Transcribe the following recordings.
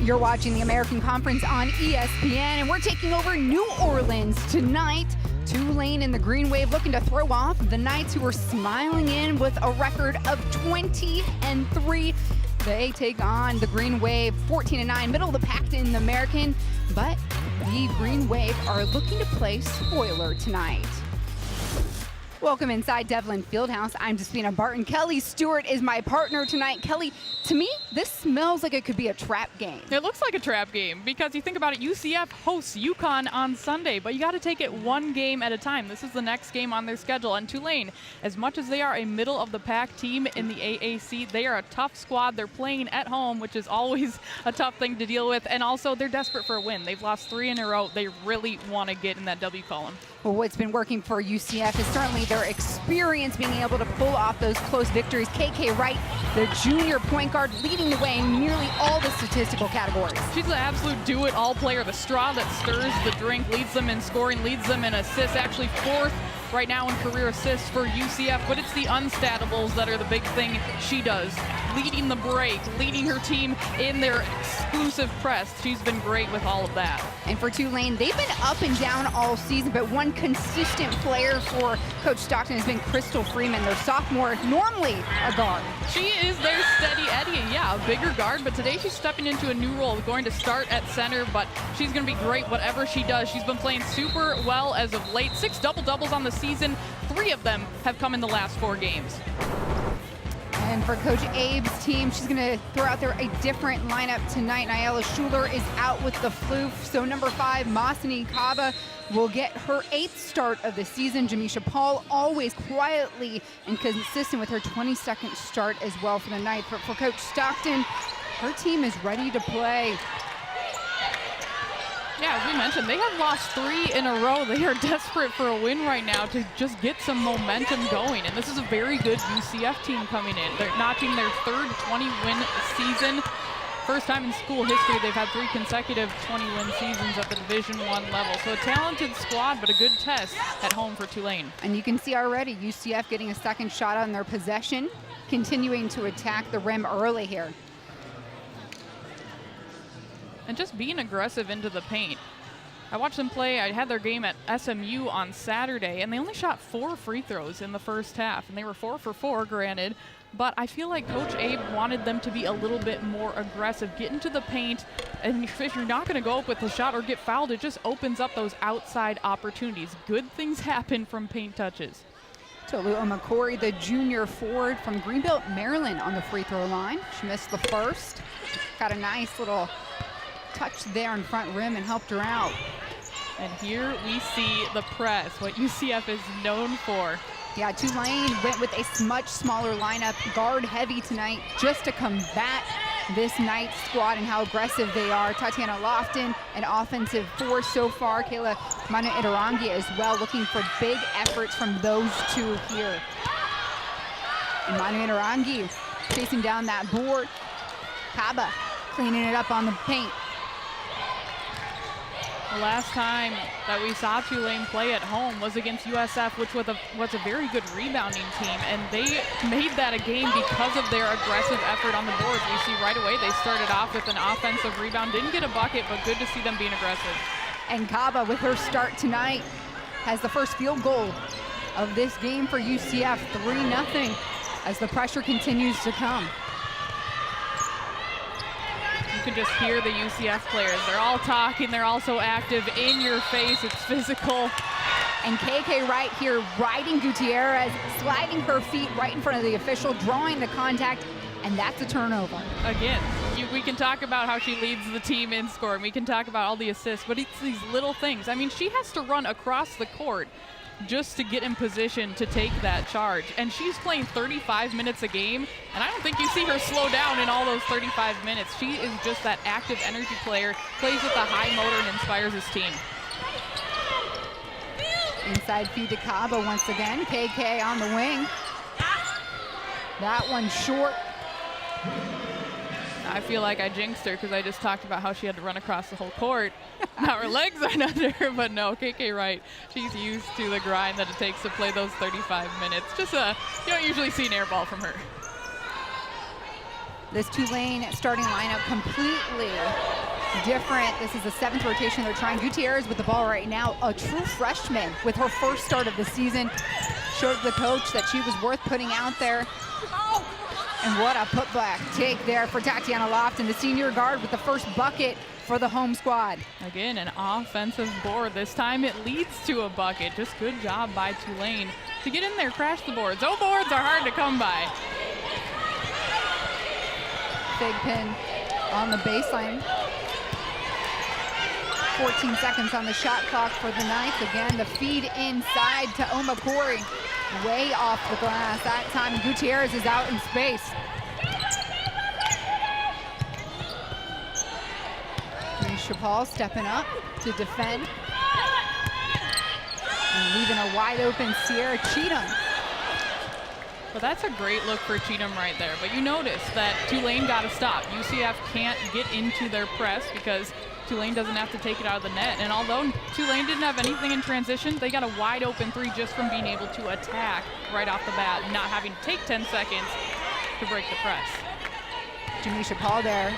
You're watching the American Conference on ESPN, and we're taking over New Orleans tonight. Tulane in the Green Wave looking to throw off the Knights, who are smiling in with a record of 20-3. They take on the Green Wave 14-9, middle of the pack in the American, but the Green Wave are looking to play spoiler tonight. Welcome inside Devlin Fieldhouse. I'm Despina Barton. Kelly Stewart is my partner tonight. Kelly, to me, this smells like it could be a trap game. It looks like a trap game because you think about it, UCF hosts UConn on Sunday, but you got to take it one game at a time. This is the next game on their schedule. And Tulane, as much as they are a middle-of-the-pack team in the AAC, they are a tough squad. They're playing at home, which is always a tough thing to deal with. And also, they're desperate for a win. They've lost 3 in a row. They really want to get in that W column. Well, what's been working for UCF is certainly their experience being able to pull off those close victories. KK Wright, the junior point guard, leading the way in nearly all the statistical categories. She's an absolute do-it-all player, the straw that stirs the drink, leads them in scoring, leads them in assists, actually 4th right now in career assists for UCF, but it's the unstatables that are the big thing she does. Leading the break, leading her team in their exclusive press. She's been great with all of that. And for Tulane, they've been up and down all season, but one consistent player for Coach Stockton has been Crystal Freeman, their sophomore, normally a guard. She is their steady Eddie, yeah, a bigger guard, but today she's stepping into a new role, going to start at center, but she's going to be great whatever she does. She's been playing super well as of late. 6 double-doubles on the season. 3 of them have come in the last 4 games. And for Coach Abe's team, she's going to throw out there a different lineup tonight. Nyala Schuler is out with the flu, so number 5, Masani Kaba, will get her 8th start of the season. Jamisha Paul, always quietly and consistent with her 22nd start as well for the night. For Coach Stockton, her team is ready to play. Yeah, as we mentioned, they have lost 3 in a row. They are desperate for a win right now to just get some momentum going. And this is a very good UCF team coming in. They're notching their 3rd 20-win season. First time in school history they've had 3 consecutive 20-win seasons at the Division I level. So a talented squad, but a good test at home for Tulane. And you can see already UCF getting a second shot on their possession, continuing to attack the rim early here. And just being aggressive into the paint. I watched them play. I had their game at SMU on Saturday, and they only shot 4 free throws in the first half, and they were 4 for 4, granted. But I feel like Coach Abe wanted them to be a little bit more aggressive, get into the paint, and if you're not going to go up with the shot or get fouled, it just opens up those outside opportunities. Good things happen from paint touches. Tolu Omakori, the junior forward from Greenbelt, Maryland, on the free throw line. She missed the first. Got a nice little touch there in front rim and helped her out. And here we see the press, what UCF is known for. Yeah, Tulane went with a much smaller lineup, guard heavy tonight, just to combat this Knights squad and how aggressive they are. Tatiana Lofton, an offensive force so far. Kayla Manu Itarangi as well, looking for big efforts from those 2 here. And Manu Itarangi chasing down that board. Kaba cleaning it up on the paint. The last time that we saw Tulane play at home was against USF, which was a very good rebounding team, and they made that a game because of their aggressive effort on the boards. We see right away they started off with an offensive rebound, didn't get a bucket, but good to see them being aggressive. And Kaba, with her start tonight, has the first field goal of this game for UCF, 3-0, as the pressure continues to come. You can just hear the UCF players. They're all talking. They're also active in your face. It's physical. And KK Wright here riding Gutierrez, sliding her feet right in front of the official, drawing the contact, and that's a turnover. Again, we can talk about how she leads the team in scoring. We can talk about all the assists, but it's these little things. I mean, she has to run across the court just to get in position to take that charge. And she's playing 35 minutes a game, and I don't think you see her slow down in all those 35 minutes. She is just that active energy player, plays with a high motor and inspires his team. Inside feed to Kaba once again. KK on the wing. That one short. I feel like I jinxed her because I just talked about how she had to run across the whole court. Now her legs aren't under her, but no, KK Wright, she's used to the grind that it takes to play those 35 minutes. Just you don't usually see an air ball from her. This Tulane starting lineup completely different. This is the 7th rotation they're trying. Gutierrez with the ball right now, a true freshman with her first start of the season. Showed the coach that she was worth putting out there. And what a putback take there for Tatiana Lofton, the senior guard, with the first bucket for the home squad. Again, an offensive board. This time it leads to a bucket. Just good job by Tulane to get in there, crash the boards. Oh, boards are hard to come by. Big pin on the baseline. 14 seconds on the shot clock for the Knights. Again, the feed inside to Omakori. Way off the glass. That time Gutierrez is out in space. Chapal stepping up to defend. And leaving a wide open Sierra Cheatham. Well, that's a great look for Cheatham right there. But you notice that Tulane got to stop. UCF can't get into their press because Tulane doesn't have to take it out of the net. And although Tulane didn't have anything in transition, they got a wide open 3 just from being able to attack right off the bat, not having to take 10 seconds to break the press. Jamisha Paul there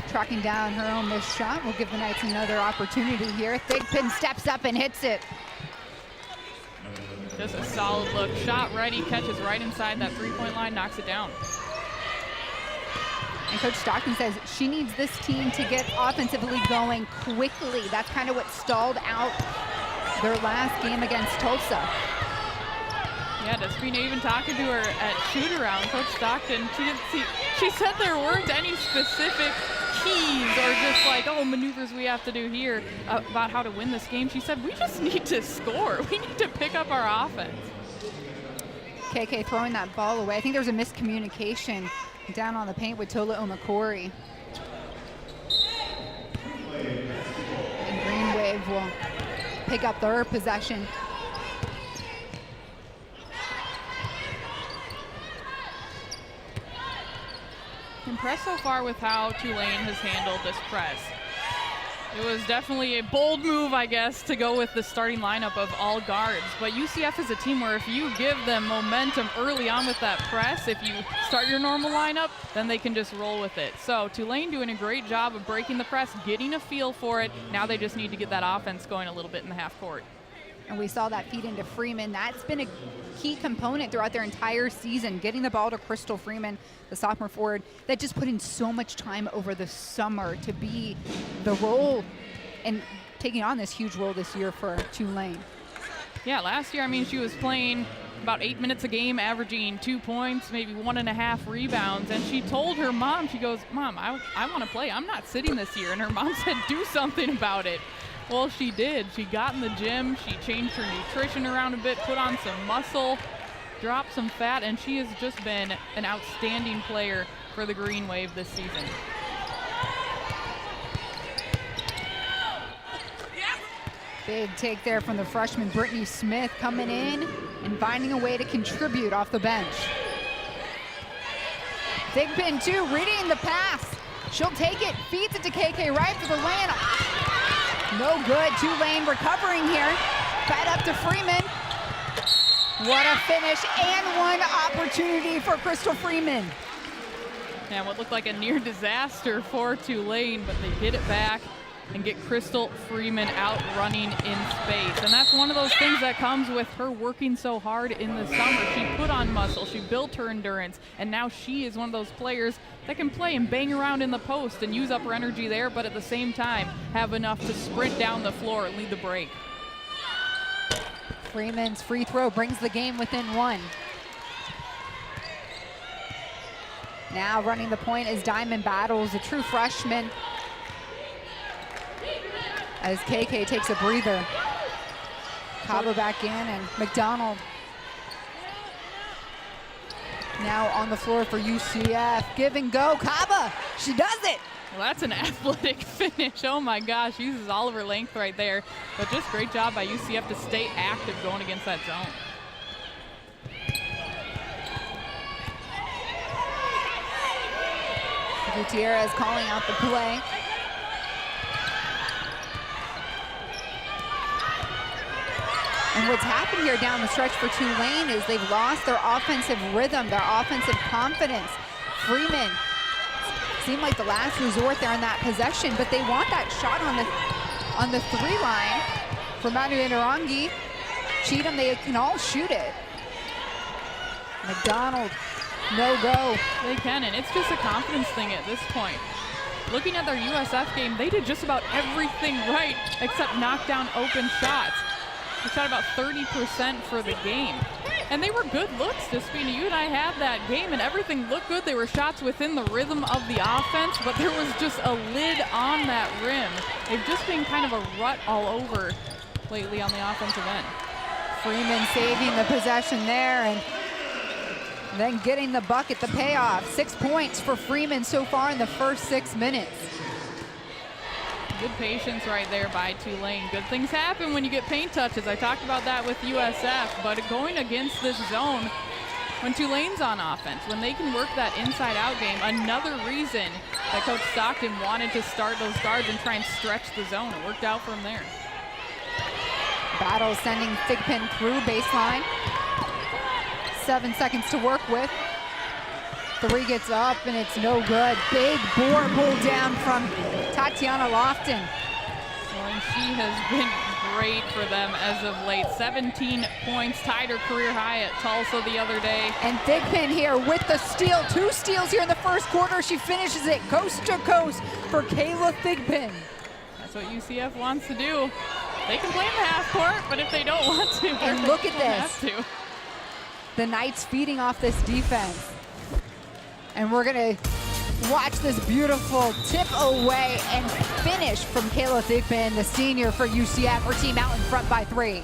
tracking down her own missed shot. We'll give the Knights another opportunity here. Thigpen steps up and hits it. Just a solid look. Shot ready, catches right inside that 3-point line, knocks it down. And Coach Stockton says she needs this team to get offensively going quickly. That's kind of what stalled out their last game against Tulsa. Yeah, Despina even talking to her at shoot around, Coach Stockton, she said there weren't any specific keys or just like, oh, maneuvers we have to do here about how to win this game. She said, we just need to score. We need to pick up our offense. KK throwing that ball away. I think there was a miscommunication down on the paint with Tola Omakori. And Green Wave will pick up their possession. Impressed so far with how Tulane has handled this press. It was definitely a bold move, I guess, to go with the starting lineup of all guards. But UCF is a team where if you give them momentum early on with that press, if you start your normal lineup, then they can just roll with it. So Tulane doing a great job of breaking the press, getting a feel for it. Now they just need to get that offense going a little bit in the half court. And we saw that feed into Freeman. That's been a key component throughout their entire season, getting the ball to Crystal Freeman, the sophomore forward, that just put in so much time over the summer to be the role and taking on this huge role this year for Tulane. Yeah, last year, I mean, she was playing about 8 minutes a game, averaging 2 points, maybe 1.5 rebounds. And she told her mom, she goes, Mom, I want to play. I'm not sitting this year. And her mom said, do something about it. Well, she did. She got in the gym, she changed her nutrition around a bit, put on some muscle, dropped some fat, and she has just been an outstanding player for the Green Wave this season. Big take there from the freshman Brittany Smith, coming in and finding a way to contribute off the bench. Thigpen too, reading the pass. She'll take it, feeds it to KK right for the lane. No good. Tulane recovering here. Fed up to Freeman. What a finish and one opportunity for Crystal Freeman. And what looked like a near disaster for Tulane, but they get it back and get Crystal Freeman out running in space. And that's one of those things that comes with her working so hard in the summer. She put on muscle, she built her endurance, and now she is one of those players that can play and bang around in the post and use up her energy there, but at the same time have enough to sprint down the floor and lead the break. Freeman's free throw brings the game within 1. Now running the point is Diamond Battles, a true freshman, as KK takes a breather. Kaba back in, and McDonald now on the floor for UCF. Give and go, Kaba, she does it. Well, that's an athletic finish. Oh my gosh, uses all of her length right there. But just great job by UCF to stay active going against that zone. Gutierrez calling out the play. And what's happened here down the stretch for Tulane is they've lost their offensive rhythm, their offensive confidence. Freeman seemed like the last resort there in that possession, but they want that shot on the 3-line for Manu Inarangi. Cheatham, they can all shoot it. McDonald, no go. They can, and it's just a confidence thing at this point. Looking at their USF game, they did just about everything right except knock down open shots. They shot about 30% for the game. And they were good looks. Despina, you and I had that game, and everything looked good. They were shots within the rhythm of the offense, but there was just a lid on that rim. They've just been kind of a rut all over lately on the offensive end. Freeman saving the possession there and then getting the bucket, the payoff. 6 points for Freeman so far in the first 6 minutes. Good patience right there by Tulane. Good things happen when you get paint touches. I talked about that with USF, but going against this zone, when Tulane's on offense, when they can work that inside-out game, another reason that Coach Stockton wanted to start those guards and try and stretch the zone. It worked out from there. Battle sending Thigpen through baseline. 7 seconds to work with. 3 gets up and it's no good. Big board pull down from Tatiana Lofton. Well, and she has been great for them as of late. 17 points, tied her career high at Tulsa the other day. And Thigpen here with the steal. 2 steals here in the first quarter. She finishes it coast to coast for Kayla Thigpen. That's what UCF wants to do. They can play in the half court, but if they don't want to, and look at this. Have to. The Knights feeding off this defense. And we're gonna watch this beautiful tip away and finish from Kayla Thigpen, the senior for UCF. Her team out in front by 3.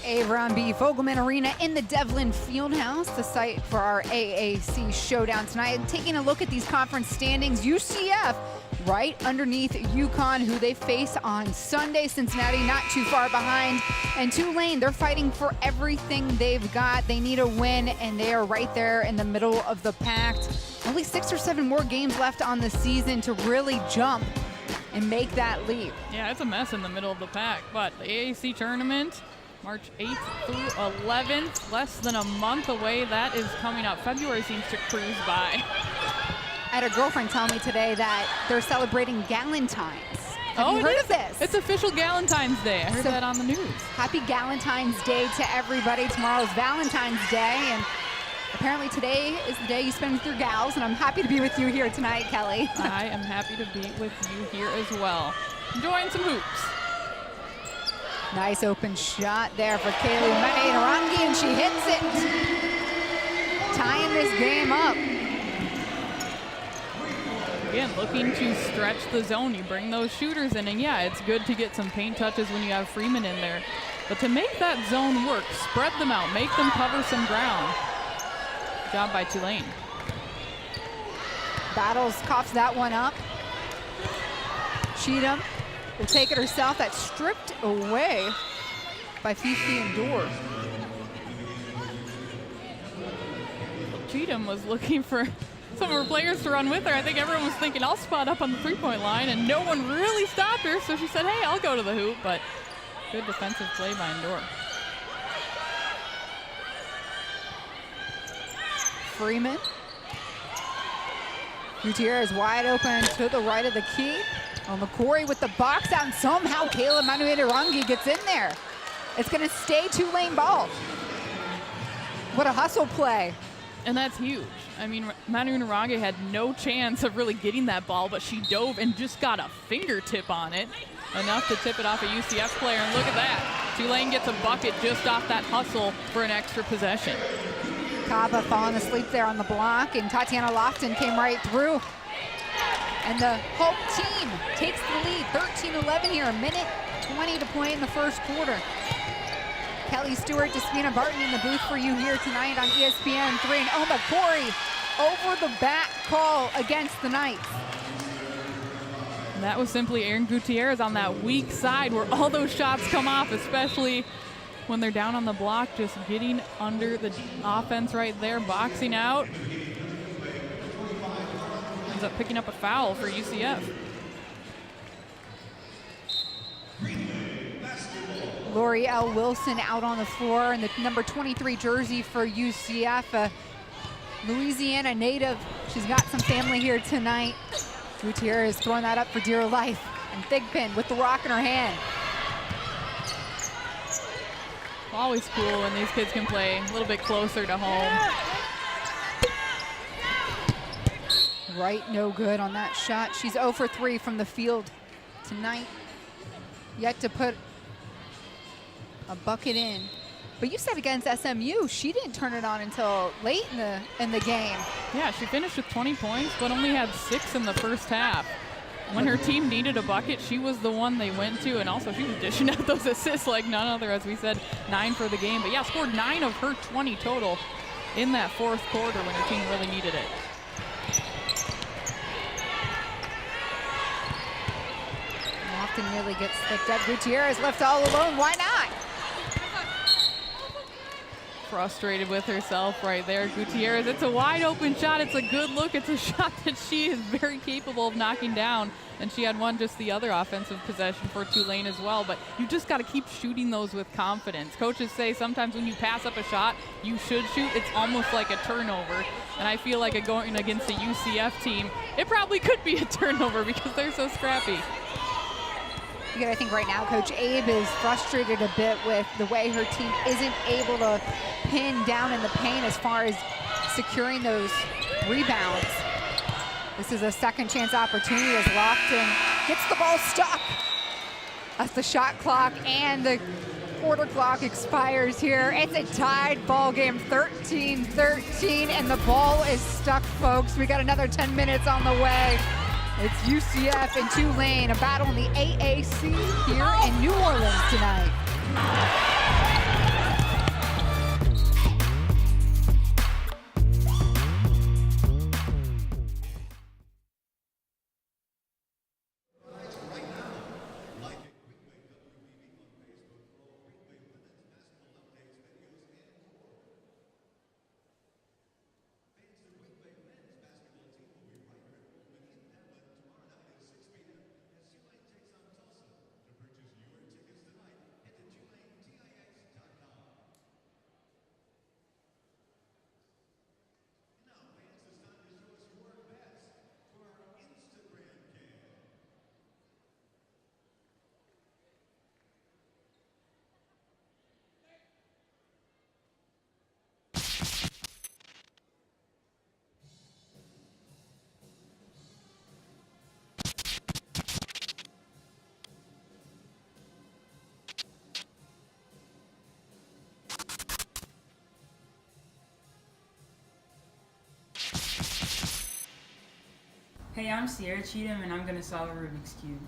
Avron B. Fogelman Arena in the Devlin Fieldhouse, the site for our AAC showdown tonight. And taking a look at these conference standings, UCF right underneath UConn, who they face on Sunday. Cincinnati not too far behind. And Tulane, they're fighting for everything they've got. They need a win, and they are right there in the middle of the pack. Only 6 or 7 more games left on the season to really jump and make that leap. Yeah, it's a mess in the middle of the pack, but the AAC tournament, March 8th through 11th, less than a month away. That is coming up. February seems to cruise by. I had a girlfriend tell me today that they're celebrating Galentine's. Have you heard of this? It's official Galentine's Day. I heard that on the news. Happy Galentine's Day to everybody. Tomorrow's Valentine's Day, and apparently today is the day you spend with your gals, and I'm happy to be with you here tonight, Kelly. I am happy to be with you here as well. Enjoying some hoops. Nice open shot there for Kaylee Narangi, and she hits it. Tying this game up. Again, looking to stretch the zone. You bring those shooters in, and yeah, it's good to get some paint touches when you have Freeman in there. But to make that zone work, spread them out, make them cover some ground. Good job by Tulane. Battles coughs that one up. Cheatham will take it herself. That's stripped away by Fifi and Dorr. Cheatham was looking for some of her players to run with her. I think everyone was thinking, I'll spot up on the three-point line, and no one really stopped her, so she said, hey, I'll go to the hoop, but good defensive play by Endor. Freeman. Gutierrez wide open to the right of the key. McCory with the box out, and somehow Kayla Narangi gets in there. It's going to stay Tulane ball. What a hustle play. And that's huge. I mean, Manu Narangi had no chance of really getting that ball, but she dove and just got a fingertip on it, enough to tip it off a UCF player. And look at that. Tulane gets a bucket just off that hustle for an extra possession. Kaba falling asleep there on the block, and Tatiana Lofton came right through. And the Hope team takes the lead, 13-11 here, a minute 20 to play in the first quarter. Kelly Stewart, Despina Barton in the booth for you here tonight on ESPN 3. And McCory over the back call against the Knights. And that was simply Erin Gutierrez on that weak side where all those shots come off, especially when they're down on the block, just getting under the offense right there, boxing out. Ends up picking up a foul for UCF. Lori L. Wilson out on the floor in the number 23 jersey for UCF. Louisiana native. She's got some family here tonight. Gutierrez throwing that up for dear life. And Thigpen with the rock in her hand. Always cool when these kids can play a little bit closer to home. Right, no good on that shot. She's 0 for 3 from the field tonight. Yet to put a bucket in. But you said against SMU, she didn't turn it on until late in the game. Yeah, she finished with 20 points, but only had 6 in the first half. When her team needed a bucket, she was the one they went to, and also she was dishing out those assists like none other, as we said, 9 for the game. But yeah, scored 9 of her 20 total in that fourth quarter when her team really needed it. Often nearly gets slipped up. Gutierrez left all alone. Why not? Frustrated with herself right there. Gutierrez, it's a wide open shot. It's a good look. It's a shot that she is very capable of knocking down. And she had one just the other offensive possession for Tulane as well. But you just got to keep shooting those with confidence. Coaches say sometimes when you pass up a shot, you should shoot. It's almost like a turnover. And I feel like going against a UCF team, it probably could be a turnover because they're so scrappy. I think right now Coach Abe is frustrated a bit with the way her team isn't able to pin down in the paint as far as securing those rebounds. This is a second chance opportunity as Lofton gets the ball stuck. As the shot clock and the quarter clock expires here. It's a tied ball game, 13-13, and the ball is stuck, folks. We got another 10 minutes on the way. It's UCF and Tulane, a battle in the AAC here in New Orleans tonight. Hey, I'm Sierra Cheatham, and I'm going to solve a Rubik's Cube.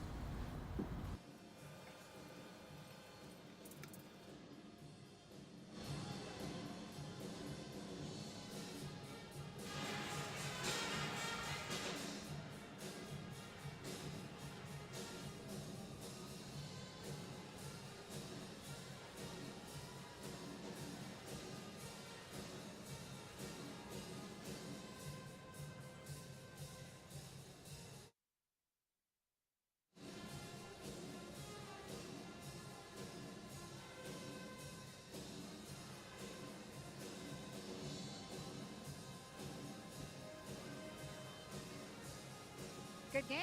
Good game.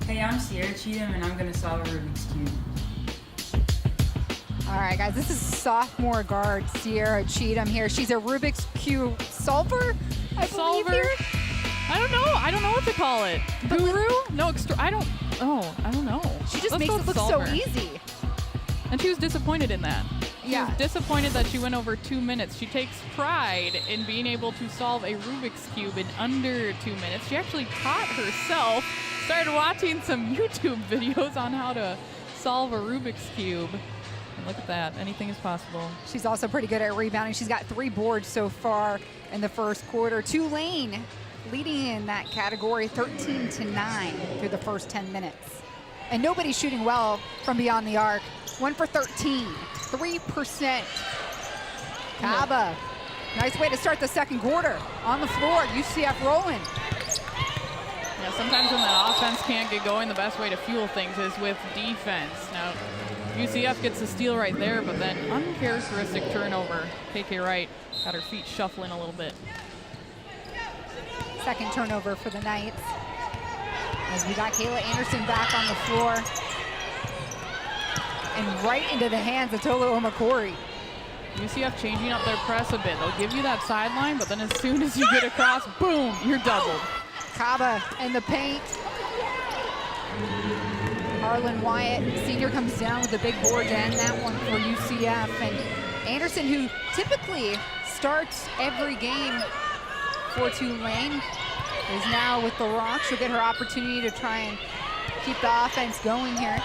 Hey, I'm Sierra Cheatham, and I'm going to solve a Rubik's Cube. All right, guys, this is sophomore guard Sierra Cheatham here. She's a Rubik's Cube solver, I believe Solver? here. I don't know what to call it. Guru? No, I don't know. She just Let's makes go it look solver. so easy. And she was disappointed in that. She Yeah. was disappointed that she went over 2 minutes. She takes pride in being able to solve a Rubik's Cube in under 2 minutes. She actually taught herself, started watching some YouTube videos on how to solve a Rubik's Cube. And look at that, anything is possible. She's also pretty good at rebounding. She's got 3 boards so far in the first quarter. Tulane leading in that category 13-9 through the first 10 minutes. And nobody's shooting well from beyond the arc. 1 for 13, 3%. Kaba, nice way to start the second quarter. On the floor, UCF rolling. Yeah, sometimes when that offense can't get going, the best way to fuel things is with defense. Now, UCF gets the steal right there, but then uncharacteristic turnover. KK Wright got her feet shuffling a little bit. Second turnover for the Knights. As we got Kayla Anderson back on the floor. And right into the hands of Tolu Omakori. UCF changing up their press a bit. They'll give you that sideline, but then as soon as you get across, boom, you're doubled. Kaba in the paint. Harlan Wyatt, senior, comes down with the big board to end that one for UCF. And Anderson, who typically starts every game for Tulane, is now with the Rock. She'll get her opportunity to try and keep the offense going here.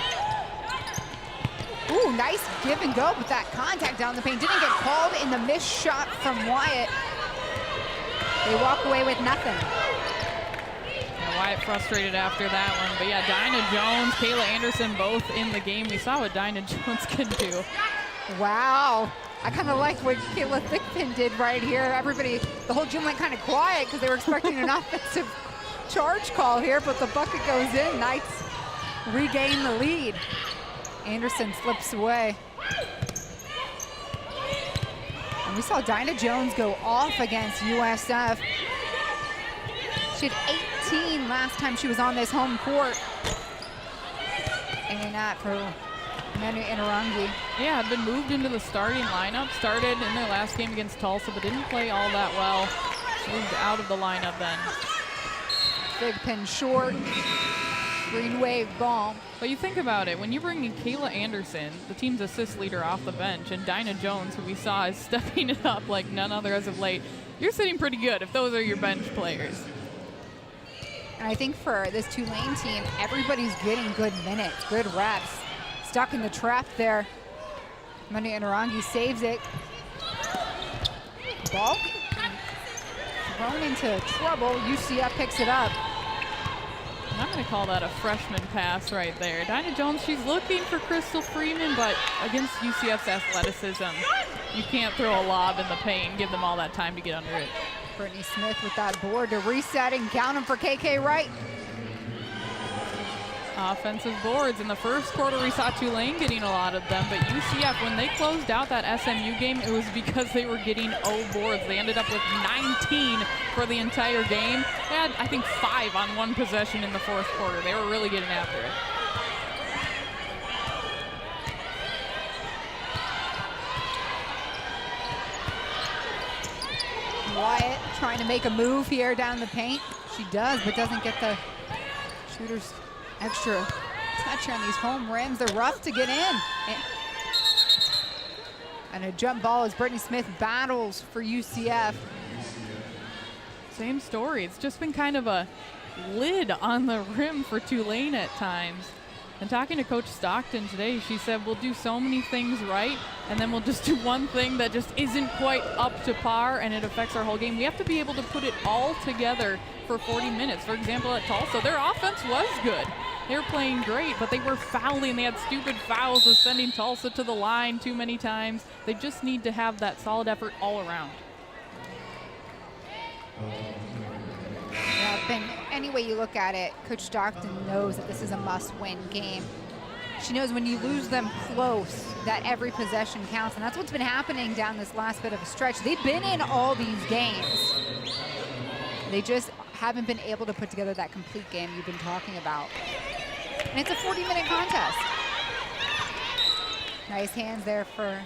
Ooh, nice give and go with that contact down the paint. Didn't get called in the missed shot from Wyatt. They walk away with nothing. Yeah, Wyatt frustrated after that one. But yeah, Dinah Jones, Kayla Anderson both in the game. We saw what Dinah Jones can do. Wow. I kind of like what Kayla Thickpin did right here. Everybody, the whole gym went kind of quiet because they were expecting an offensive charge call here, but the bucket goes in. Knights regain the lead. Anderson slips away. And we saw Dinah Jones go off against USF. She had 18 last time she was on this home court. And that for Manu Inarangi. Yeah, had been moved into the starting lineup. Started in their last game against Tulsa, but didn't play all that well. Moved out of the lineup then. Big pin short. Green wave ball. But you think about it, when you bring in Kayla Anderson, the team's assist leader, off the bench, and Dinah Jones, who we saw is stepping it up like none other as of late, you're sitting pretty good if those are your bench players. And I think for this Tulane team, everybody's getting good minutes, good reps. Stuck in the trap there. Manu Inarangi saves it. Ball thrown into trouble. UCF picks it up. And I'm going to call that a freshman pass right there. Dinah Jones, she's looking for Crystal Freeman, but against UCF's athleticism, you can't throw a lob in the paint and give them all that time to get under it. Brittany Smith with that board to reset and count him for KK Wright. Offensive boards. In the first quarter, we saw Tulane getting a lot of them, but UCF, when they closed out that SMU game, it was because they were getting boards. They ended up with 19 for the entire game. They had, I think, 5 on one possession in the fourth quarter. They were really getting after it. Wyatt trying to make a move here down the paint. She does, but doesn't get the shooter's extra touch on these home rims. They're rough to get in. And a jump ball as Brittany Smith battles for UCF. Same story. It's just been kind of a lid on the rim for Tulane at times. And talking to Coach Stockton today, she said we'll do so many things right, and then we'll just do one thing that just isn't quite up to par, and it affects our whole game. We have to be able to put it all together for 40 minutes. For example, at Tulsa, their offense was good. They were playing great, but they were fouling. They had stupid fouls of sending Tulsa to the line too many times. They just need to have that solid effort all around. Yeah, Ben, any way you look at it, Coach Stockton knows that this is a must-win game. She knows when you lose them close, that every possession counts, and that's what's been happening down this last bit of a stretch. They've been in all these games. They just haven't been able to put together that complete game you've been talking about. And it's a 40-minute contest. Nice hands there for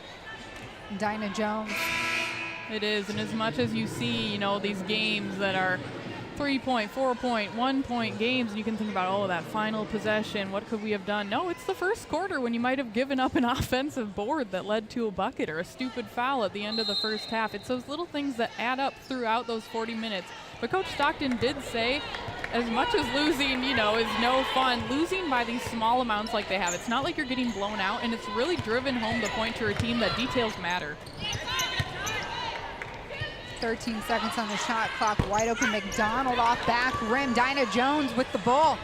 Dinah Jones. It is, and as much as you see, you know, these games that are 3-point, 4-point, 1-point games, and you can think about, oh, that final possession, what could we have done? No, it's the first quarter when you might have given up an offensive board that led to a bucket or a stupid foul at the end of the first half. It's those little things that add up throughout those 40 minutes. But Coach Stockton did say, as much as losing, you know, is no fun, losing by these small amounts like they have, it's not like you're getting blown out, and it's really driven home the point to her team that details matter. 13 seconds on the shot clock. Wide open McDonald off back rim. Dinah Jones with the ball.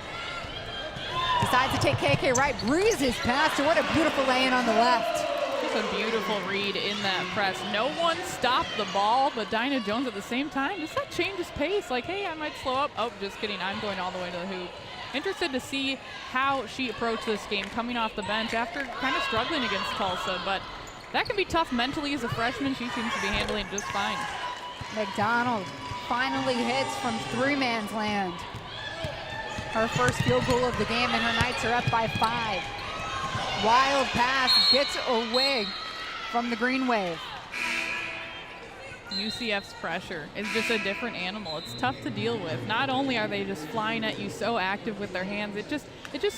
Decides to take KK right. Breezes past her. What a beautiful lay-in on the left. Just a beautiful read in that press. No one stopped the ball, but Dinah Jones at the same time, just that changes pace. Like, hey, I might slow up. Oh, just kidding. I'm going all the way to the hoop. Interested to see how she approached this game coming off the bench after kind of struggling against Tulsa, but that can be tough mentally as a freshman. She seems to be handling it just fine. McDonald finally hits from three-man's land. Her first field goal of the game, and her Knights are up by 5. Wild pass gets away from the Green Wave. UCF's pressure is just a different animal. It's tough to deal with. Not only are they just flying at you so active with their hands, it just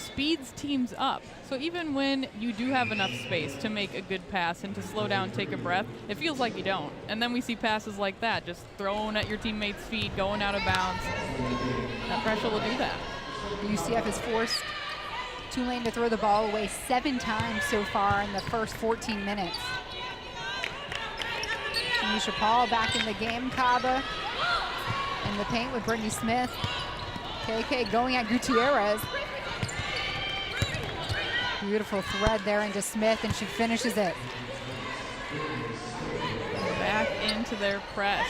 speeds teams up. So even when you do have enough space to make a good pass and to slow down, take a breath, it feels like you don't. And then we see passes like that, just thrown at your teammates' feet, going out of bounds. That pressure will do that. UCF has forced Tulane to throw the ball away 7 times so far in the first 14 minutes. Tanisha Paul back in the game. Kaba in the paint with Brittany Smith. KK going at Gutierrez. Beautiful thread there into Smith, and she finishes it. Back into their press.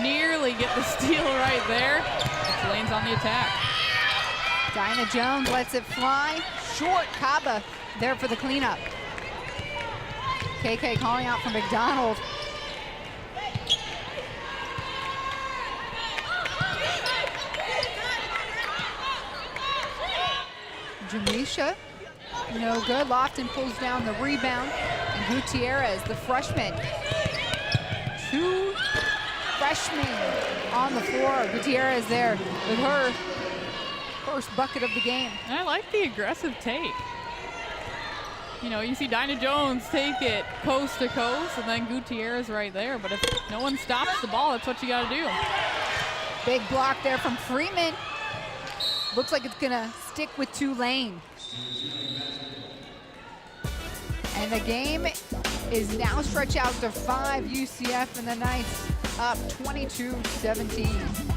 Nearly get the steal right there. Tulane's on the attack. Dinah Jones lets it fly. Short. Kaba there for the cleanup. KK calling out for McDonald. Jamisha, no good. Lofton pulls down the rebound. And Gutierrez, the freshman. 2 freshmen on the floor. Gutierrez there with her first bucket of the game. And I like the aggressive take. You know, you see Dinah Jones take it coast to coast, and then Gutierrez right there. But if no one stops the ball, that's what you got to do. Big block there from Freeman. Looks like it's gonna stick with Tulane. And the game is now stretched out to 5. UCF and the Knights up 22-17.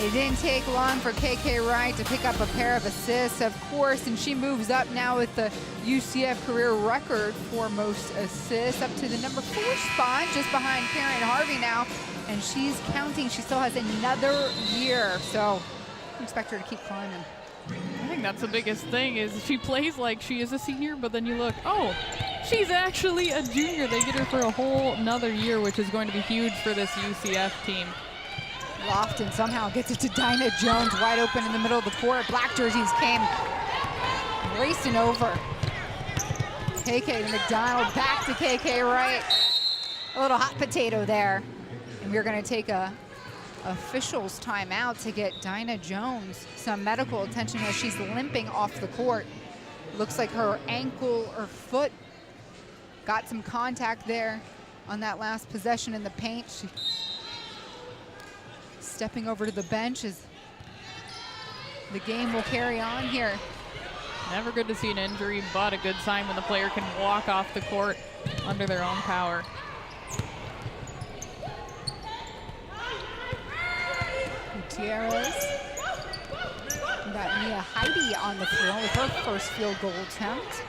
And it didn't take long for KK Wright to pick up a pair of assists, of course, and she moves up now with the UCF career record for most assists, up to the number 4 spot, just behind Karen Harvey now. And she's counting. She still has another year, so I expect her to keep climbing. I think that's the biggest thing is she plays like she is a senior, but then you look, oh, she's actually a junior. They get her for a whole another year, which is going to be huge for this UCF team. Lofton somehow gets it to Dinah Jones, wide open in the middle of the court. Black jerseys came racing over. KK to McDonald, back to KK Wright. A little hot potato there. And we're gonna take a officials timeout to get Dinah Jones some medical attention as she's limping off the court. Looks like her ankle or foot got some contact there on that last possession in the paint. She stepping over to the bench as the game will carry on here. Never good to see an injury, but a good sign when the player can walk off the court under their own power. Gutierrez. We got Mia Heidi on the floor with her first field goal attempt.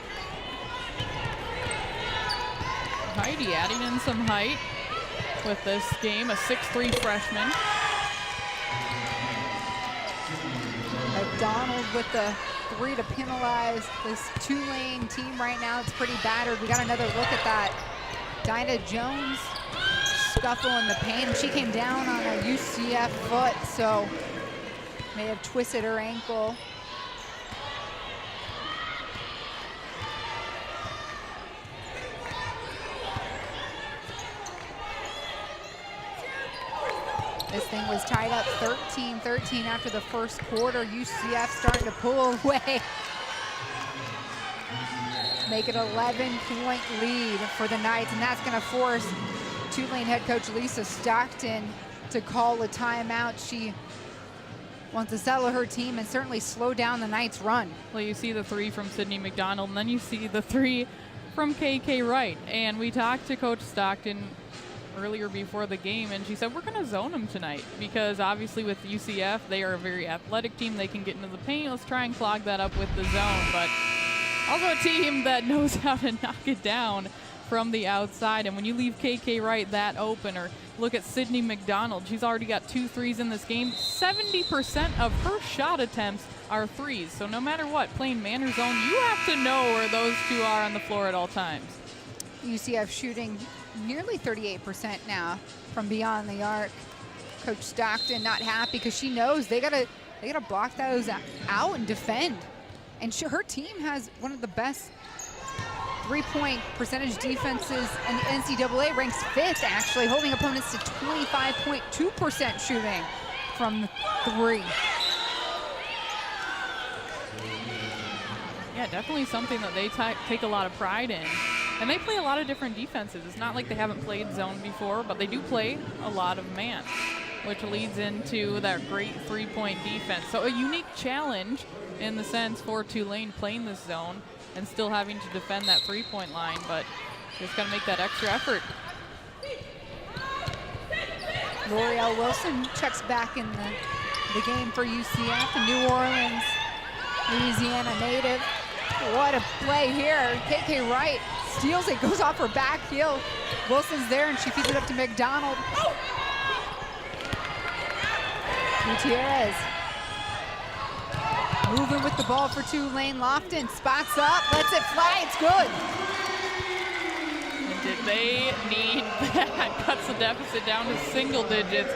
Heidi adding in some height with this game, a 6'3" freshman. McDonald with the 3 to penalize this Tulane team right now. It's pretty battered. We got another look at that. Dinah Jones scuffle in the paint. She came down on a UCF foot, so may have twisted her ankle. This thing was tied up 13-13 after the first quarter. UCF starting to pull away. Make it 11-point lead for the Knights, and that's going to force Tulane head coach Lisa Stockton to call a timeout. She wants to settle her team and certainly slow down the Knights' run. Well, you see the 3 from Sydnee McDonald, and then you see the 3 from KK Wright. And we talked to Coach Stockton earlier before the game, and she said, we're going to zone them tonight because obviously with UCF, they are a very athletic team. They can get into the paint. Let's try and clog that up with the zone. But also a team that knows how to knock it down from the outside. And when you leave KK Wright that open, or look at Sydnee McDonald, she's already got 2 threes in this game. 70% of her shot attempts are threes. So no matter what, playing man or zone, you have to know where those 2 are on the floor at all times. UCF shooting nearly 38% now from beyond the arc. Coach Stockton not happy because she knows they gotta block those out and defend. And her team has one of the best 3-point percentage defenses in the NCAA, ranks 5th actually, holding opponents to 25.2% shooting from 3. Yeah, definitely something that they take a lot of pride in. And they play a lot of different defenses. It's not like they haven't played zone before, but they do play a lot of man, which leads into that great 3-point defense. So a unique challenge in the sense for Tulane playing this zone and still having to defend that 3-point line, but just got to make that extra effort. L'Oreal Wilson checks back in the game for UCF, a New Orleans, Louisiana native. What a play here. KK Wright steals it, goes off her back heel. Wilson's there, and she feeds it up to McDonald. Gutierrez moving with the ball for Tulane. Lofton spots up, lets it fly, it's good. And did they need that? Cuts the deficit down to single digits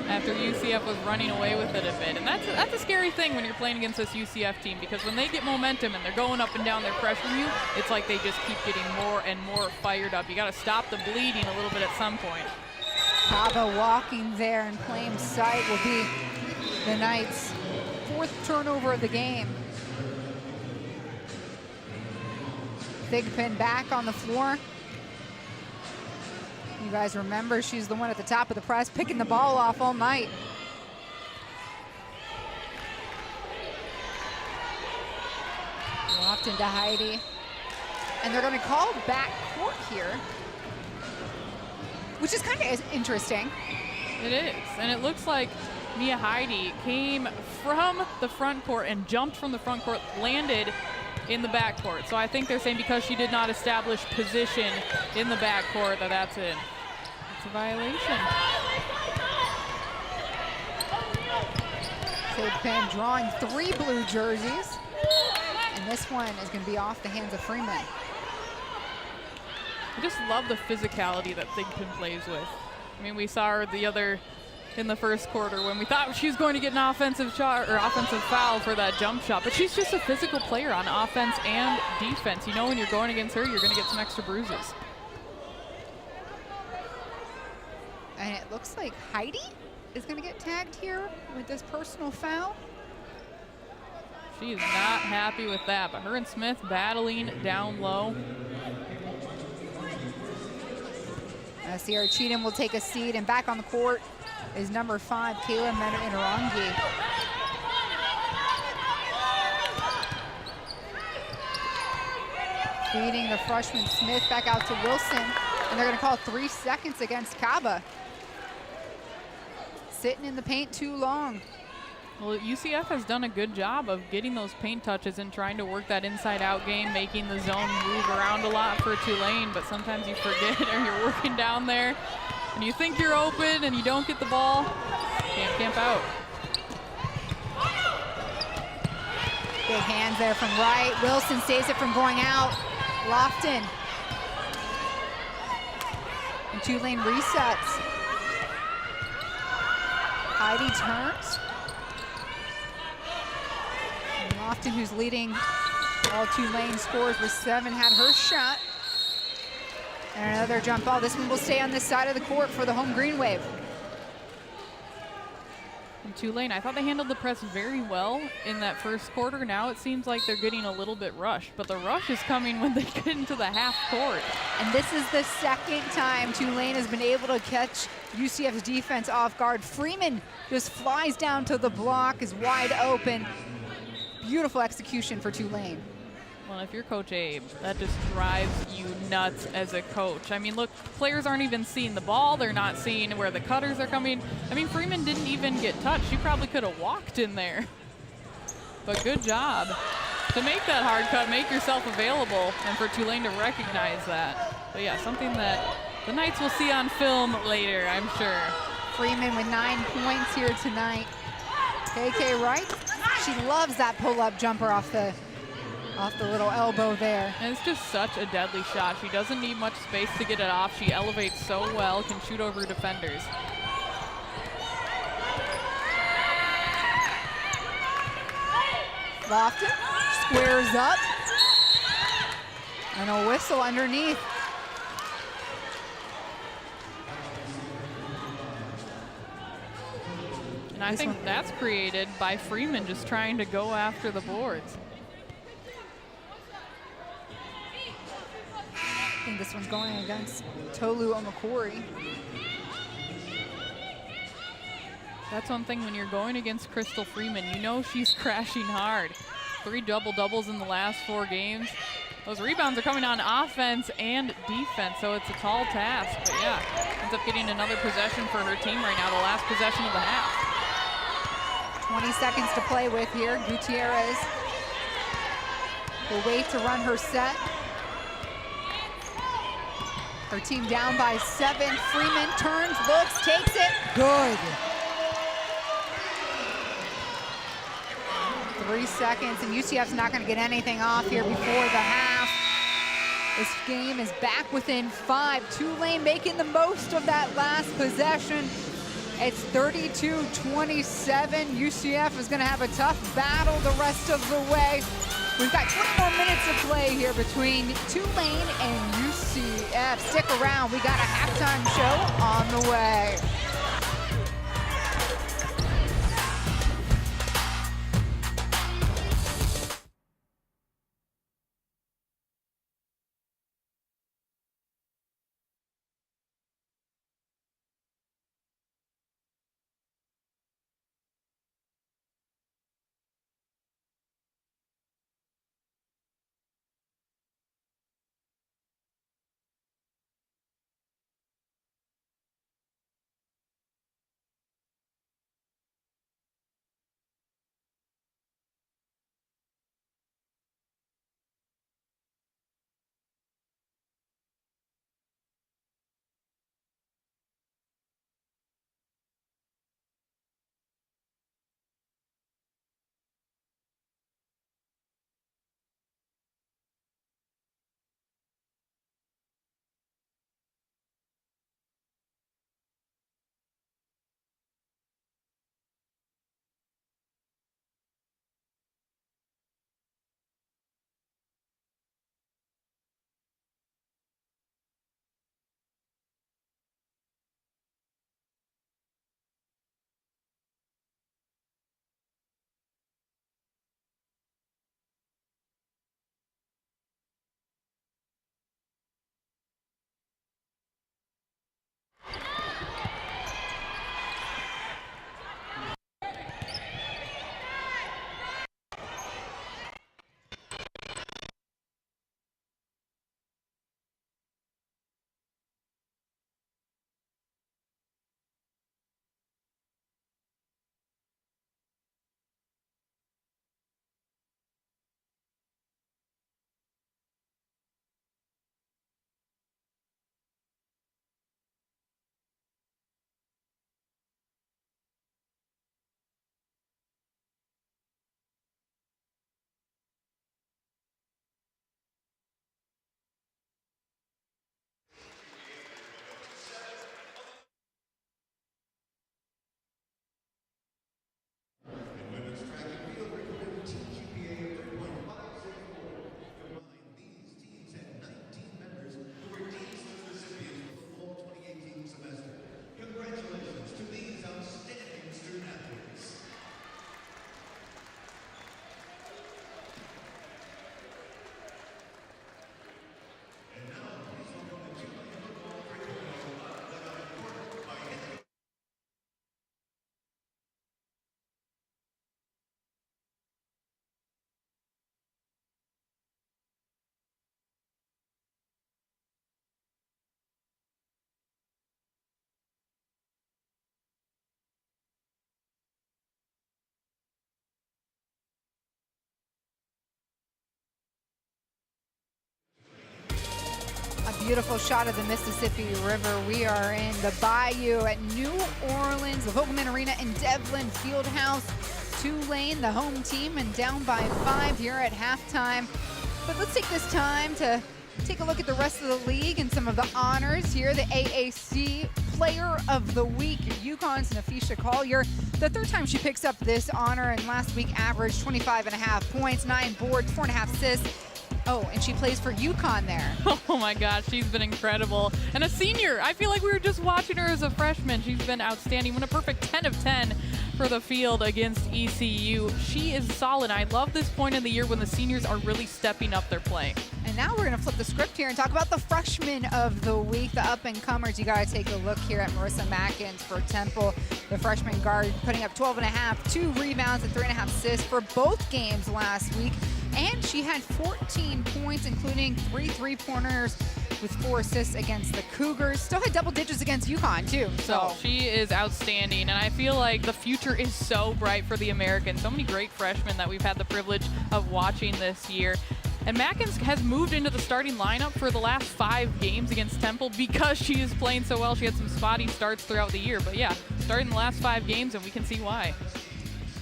after UCF was running away with it a bit. And that's a scary thing when you're playing against this UCF team, because when they get momentum and they're going up and down, they're pressuring you, it's like they just keep getting more and more fired up. You got to stop the bleeding a little bit at some point. Kava walking there in plain sight will be the Knights' 4th turnover of the game. Thigpen back on the floor. You guys remember she's the one at the top of the press picking the ball off all night. Lofton to Heidi. And they're going to call back court here, which is kind of interesting. It is, and it looks like Mia Heidi came from the front court and jumped from the front court, landed in the back court. So I think they're saying because she did not establish position in the back court that's it. It's a violation. They've been drawing 3 blue jerseys, and this one is going to be off the hands of Freeman. I just love the physicality that Thigpen plays with. I mean, we saw her in the first quarter when we thought she was going to get an offensive shot or offensive foul for that jump shot, but she's just a physical player on offense and defense. You know, when you're going against her, you're going to get some extra bruises. And it looks like Heidi is going to get tagged here with this personal foul. She is not happy with that, but her and Smith battling down low. Sierra Cheatham will take a seat, and back on the court is number 5, Kayla Inarangi. Feeding the freshman Smith back out to Wilson, and they're going to call 3 seconds against Kaba. Sitting in the paint too long. Well, UCF has done a good job of getting those paint touches and trying to work that inside-out game, making the zone move around a lot for Tulane, but sometimes you forget or you're working down there and you think you're open and you don't get the ball. Can't camp out. Big hands there from Wright. Wilson saves it from going out. Lofton. And Tulane resets. Heidi turns. And Lofton, who's leading all Tulane scores with 7, had her shot. And another jump ball. This one will stay on this side of the court for the home Green Wave. And Tulane, I thought they handled the press very well in that first quarter. Now it seems like they're getting a little bit rushed, but the rush is coming when they get into the half court. And this is the second time Tulane has been able to catch UCF's defense off guard. Freeman just flies down to the block, is wide open. Beautiful execution for Tulane. Well, if you're Coach Abe, that just drives you nuts as a coach. I mean, look, players aren't even seeing the ball. They're not seeing where the cutters are coming. I mean, Freeman didn't even get touched. She probably could have walked in there. But good job to make that hard cut, make yourself available, and for Tulane to recognize that. But yeah, something that the Knights will see on film later, I'm sure. Freeman with 9 points here tonight. KK Wright, she loves that pull-up jumper off the little elbow there. And it's just such a deadly shot. She doesn't need much space to get it off. She elevates so well, can shoot over defenders. Lofton squares up. And a whistle underneath. And I think that's created by Freeman just trying to go after the boards. I think this one's going against Tolu Omakori. That's one thing when you're going against Crystal Freeman, you know she's crashing hard. 3 double-doubles in the last 4 games. Those rebounds are coming on offense and defense, so it's a tall task. But yeah, ends up getting another possession for her team right now, the last possession of the half. 20 seconds to play with here. Gutierrez will wait to run her set. Her team down by 7. Freeman turns, looks, takes it. Good. 3 seconds, and UCF's not going to get anything off here before the half. This game is back within 5. Tulane making the most of that last possession. It's 32-27. UCF is going to have a tough battle the rest of the way. We've got 20 more minutes of play here between Tulane and UCF. Stick around, we got a halftime show on the way. beautiful shot of the Mississippi River. We are in the Bayou at New Orleans, the Vogelman Arena in Devlin Fieldhouse. Tulane, the home team, and down by 5 here at halftime. But let's take this time to take a look at the rest of the league and some of the honors here. The AAC Player of the Week, UConn's Nafisha Collier. The third time she picks up this honor, and last week averaged 25.5 points, 9 boards, 4.5 assists. Oh, and she plays for UConn there. Oh my gosh, she's been incredible. And a senior. I feel like we were just watching her as a freshman. She's been outstanding. Won a perfect 10 of 10 for the field against ECU. She is solid. I love this point in the year when the seniors are really stepping up their play. And now we're going to flip the script here and talk about the freshman of the week, the up-and-comers. You got to take a look here at Marissa Mackins for Temple, the freshman guard, putting up 12.5, 2 rebounds and 3.5 assists for both games last week. And she had 14 points, including 3 3-pointers with 4 assists against the Cougars. Still had double digits against UConn, too. So she is outstanding, and I feel like the future is so bright for the Americans. So many great freshmen that we've had the privilege of watching this year. And Mackins has moved into the starting lineup for the last 5 games against Temple because she is playing so well. She had some spotty starts throughout the year. But yeah, starting the last 5 games, and we can see why.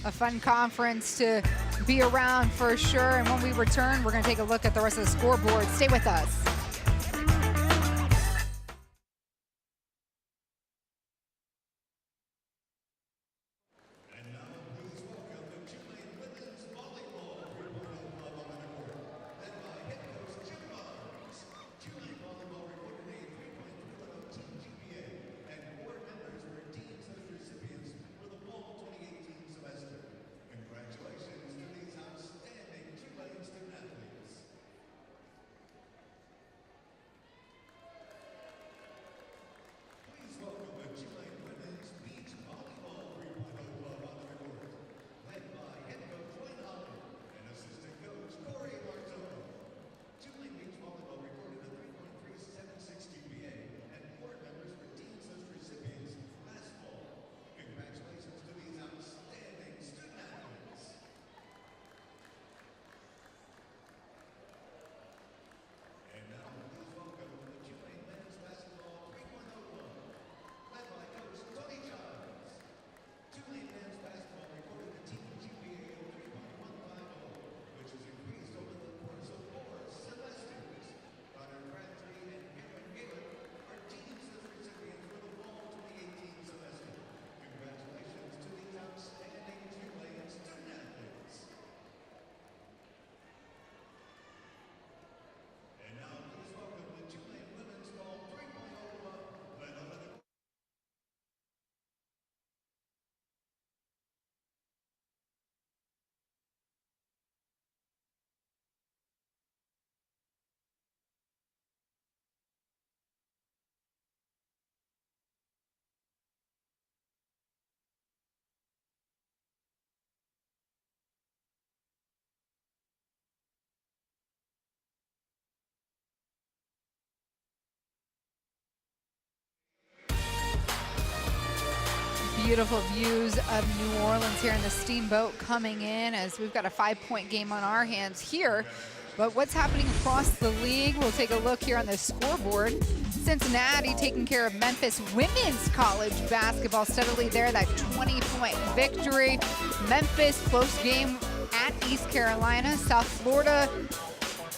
A fun conference to be around for sure. And when we return, we're going to take a look at the rest of the scoreboard. Stay with us. Beautiful views of New Orleans here in the Steamboat coming in as we've got a 5-point game on our hands here. But what's happening across the league? We'll take a look here on the scoreboard. Cincinnati taking care of Memphis women's college basketball steadily there, that 20-point victory. Memphis, close game at East Carolina. South Florida,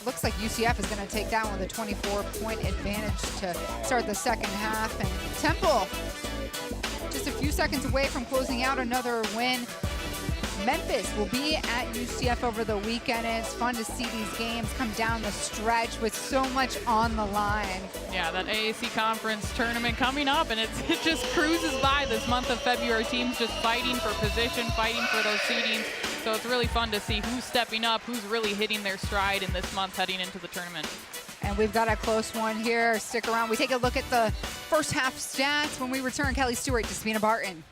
looks like UCF is going to take that one with a 24-point advantage to start the second half. And Temple, just a few seconds away from closing out another win. Memphis will be at UCF over the weekend, and it's fun to see these games come down the stretch with so much on the line. Yeah, that AAC conference tournament coming up, and it just cruises by this month of February. Teams just fighting for position, fighting for those seedings. So it's really fun to see who's stepping up, who's really hitting their stride in this month heading into the tournament. And we've got a close one here. Stick around. We take a look at the first half stats when we return. Kelly Stewart to Sabina Barton.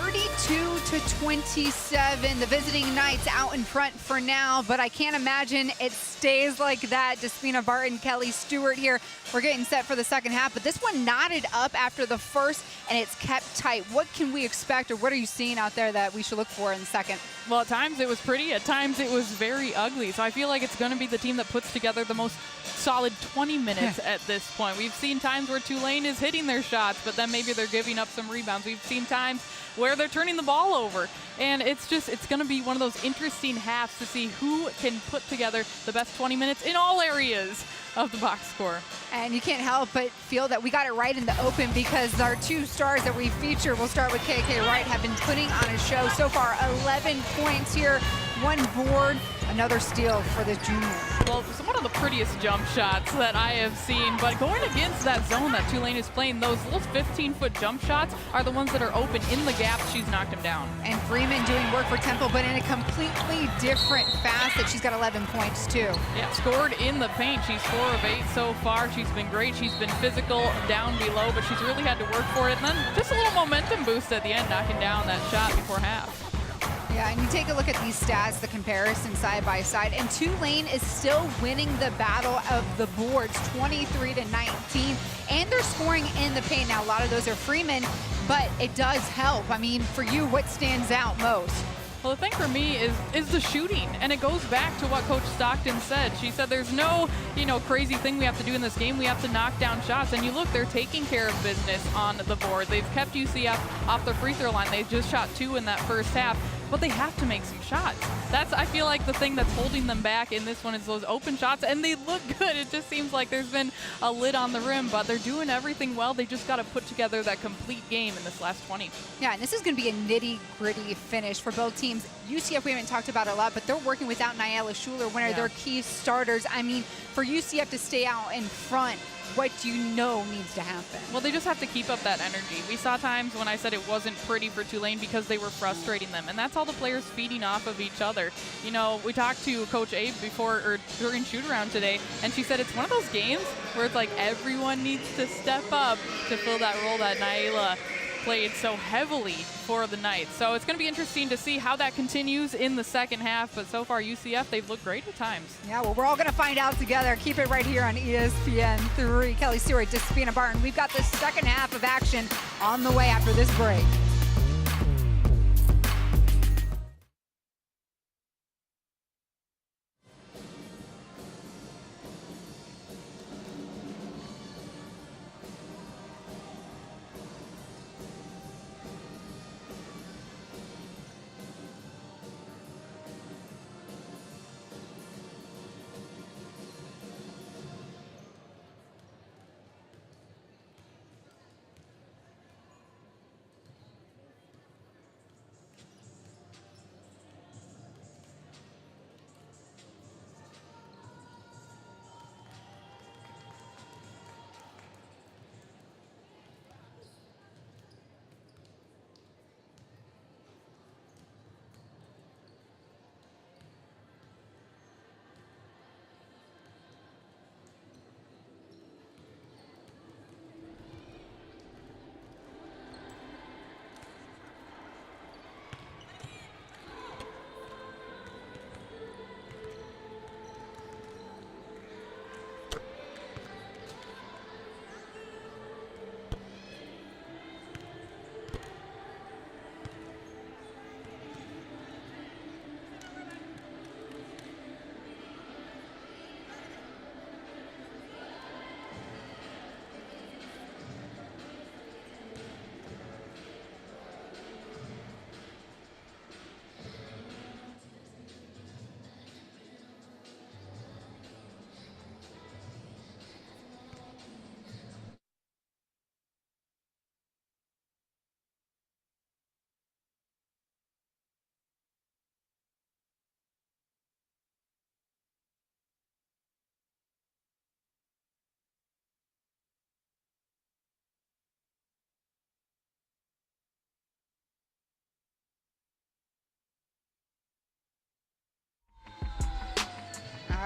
32-27. The visiting Knights out in front for now, but I can't imagine it stays like that. Despina Barton, Kelly Stewart here. We're getting set for the second half, but this one knotted up after the first, and it's kept tight. What can we expect, or what are you seeing out there that we should look for in the second? Well, at times it was pretty. At times it was very ugly. So I feel like it's going to be the team that puts together the most solid 20 minutes at this point. We've seen times where Tulane is hitting their shots, but then maybe they're giving up some rebounds. We've seen times where they're turning the ball over. And it's going to be one of those interesting halves to see who can put together the best 20 minutes in all areas of the box score. And you can't help but feel that we got it right in the open, because our two stars that we feature, we'll start with KK Wright, have been putting on a show so far. 11 points here, 1 board, another steal for the junior. Well, it's one of the prettiest jump shots that I have seen, but going against that zone that Tulane is playing, those little 15-foot jump shots are the ones that are open in the gap. She's knocked him down. And Freeman doing work for Temple, but in a completely different facet. She's got 11 points too. Yeah, scored in the paint. She's 4 of 8 so far. She's been great. She's been physical down below, but she's really had to work for it. And then just a little momentum boost at the end, knocking down that shot before half. Yeah, and you take a look at these stats, the comparison side by side, and Tulane is still winning the battle of the boards, 23-19, and they're scoring in the paint. Now, a lot of those are Freeman, but it does help. I mean, for you, what stands out most? Well, the thing for me is the shooting, and it goes back to what Coach Stockton said. She said there's no, crazy thing we have to do in this game. We have to knock down shots, and you look, they're taking care of business on the board. They've kept UCF off the free throw line. They just shot 2 in that first half, but they have to make some shots. That's, I feel like, the thing that's holding them back in this one is those open shots, and they look good. It just seems like there's been a lid on the rim, but they're doing everything well. They just got to put together that complete game in this last 20. Yeah, and this is going to be a nitty-gritty finish for both teams. UCF, we haven't talked about it a lot, but they're working without Nyala Schuler, one of their key starters. I mean, for UCF to stay out in front, what do you know needs to happen? Well, they just have to keep up that energy. We saw times when I said it wasn't pretty for Tulane because they were frustrating them, and that's all the players feeding off of each other. We talked to Coach Abe during shoot-around today, and she said it's one of those games where it's like everyone needs to step up to fill that role that Nyla played so heavily for the Knights. So it's going to be interesting to see how that continues in the second half, but so far UCF, they've looked great at times. Yeah, well, we're all going to find out together. Keep it right here on ESPN 3. Kelly Stewart, Despina Barton. We've got the second half of action on the way after this break.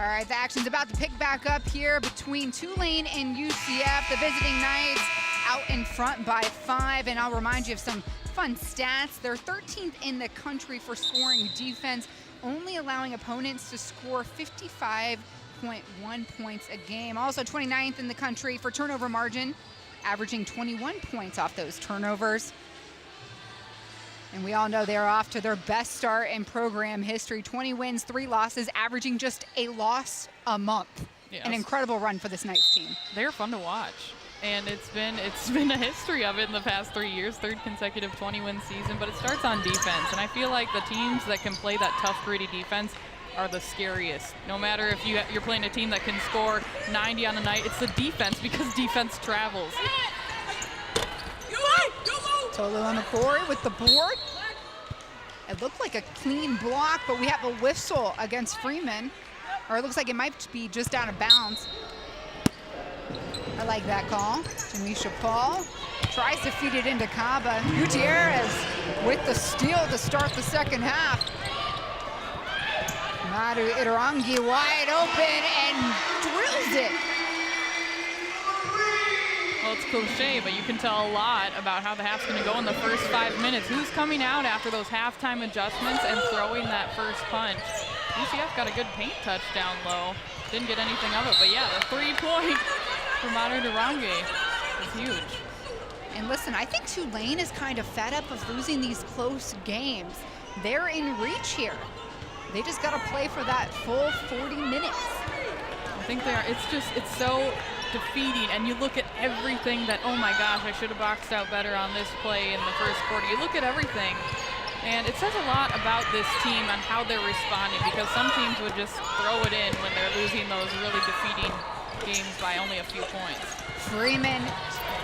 All right, the action's about to pick back up here between Tulane and UCF. The visiting Knights out in front by 5, and I'll remind you of some fun stats. They're 13th in the country for scoring defense, only allowing opponents to score 55.1 points a game. Also 29th in the country for turnover margin, averaging 21 points off those turnovers. And we all know they're off to their best start in program history. 20 wins, 3 losses, averaging just a loss a month. Yes. An incredible run for this Knights team. They're fun to watch. And it's been a history of it in the past 3 years, 3rd consecutive 20-win season, but it starts on defense. And I feel like the teams that can play that tough, gritty defense are the scariest. No matter if you're playing a team that can score 90 on a night, it's the defense, because defense travels. Tolu on the board with the board. It looked like a clean block, but we have a whistle against Freeman. Or it looks like it might be just out of bounds. I like that call. Jamisha Paul tries to feed it into Kaba. Gutierrez with the steal to start the second half. Madu Itarangi wide open and drills it. Well, it's cliche, but you can tell a lot about how the half's going to go in the first 5 minutes. Who's coming out after those halftime adjustments and throwing that first punch? UCF got a good paint touch down low. Didn't get anything of it, but yeah, the 3-point for Madu Itarangi is huge. And listen, I think Tulane is kind of fed up of losing these close games. They're in reach here. They just got to play for that full 40 minutes. I think they are. It's so defeating, and you look at everything that, oh my gosh, I should have boxed out better on this play in the first quarter. You look at everything, and it says a lot about this team and how they're responding, because some teams would just throw it in when they're losing those really defeating games by only a few points. Freeman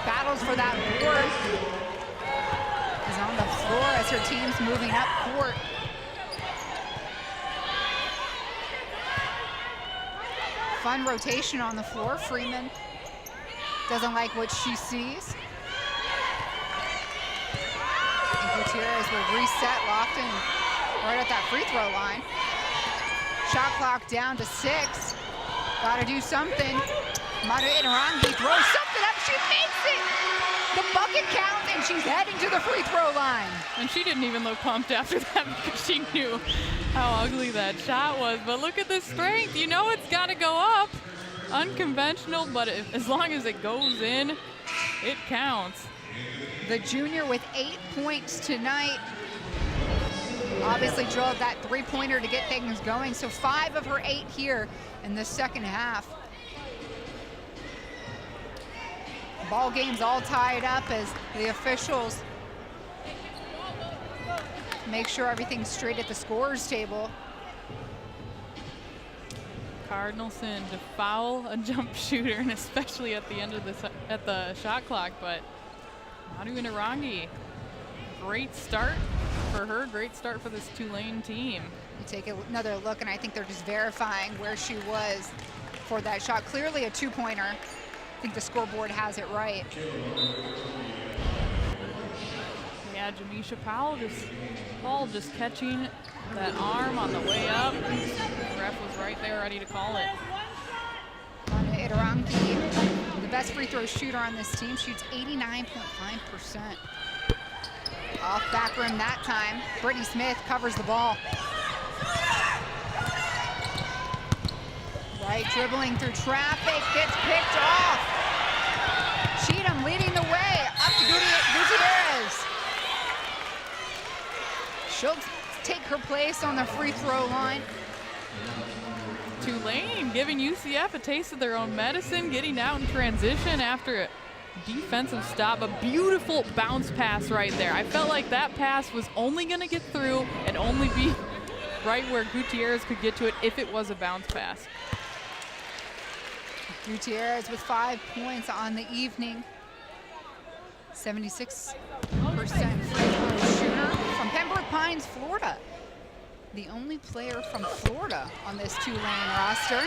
battles for that board. Is on the floor as her team's moving up court. Fun rotation on the floor. Freeman doesn't like what she sees. And Gutierrez will reset Lofton right at that free throw line. Shot clock down to 6. Gotta do something. Madu Itarangi throws something up. She makes it. The bucket count, and she's heading to the free throw line. And she didn't even look pumped after that, because she knew how ugly that shot was. But look at the strength. You know it's got to go up. Unconventional, but as long as it goes in, it counts. The junior with 8 points tonight. Obviously drilled that 3-pointer to get things going. So 5 of her 8 here in the second half. Ball game's all tied up as the officials make sure everything's straight at the scorer's table. Cardinalson to foul a jump shooter, and especially at the end of the shot clock. But Madu Itarangi, great start for her, great start for this Tulane team. You take another look, and I think they're just verifying where she was for that shot. Clearly a 2-pointer. I think the scoreboard has it right. Yeah, Jamisha Paul just catching that arm on the way up. The ref was right there ready to call it. Madu Itarangi, the best free throw shooter on this team, shoots 89.5%. Off back rim that time. Brittany Smith covers the ball. Right, dribbling through traffic, gets picked off. Cheatham leading the way, up to Gutierrez. She'll take her place on the free throw line. Tulane giving UCF a taste of their own medicine, getting out in transition after a defensive stop. A beautiful bounce pass right there. I felt like that pass was only going to get through and only be right where Gutierrez could get to it if it was a bounce pass. Gutierrez with 5 points on the evening. 76% free throw shooter from Pembroke Pines, Florida. The only player from Florida on this Tulane roster.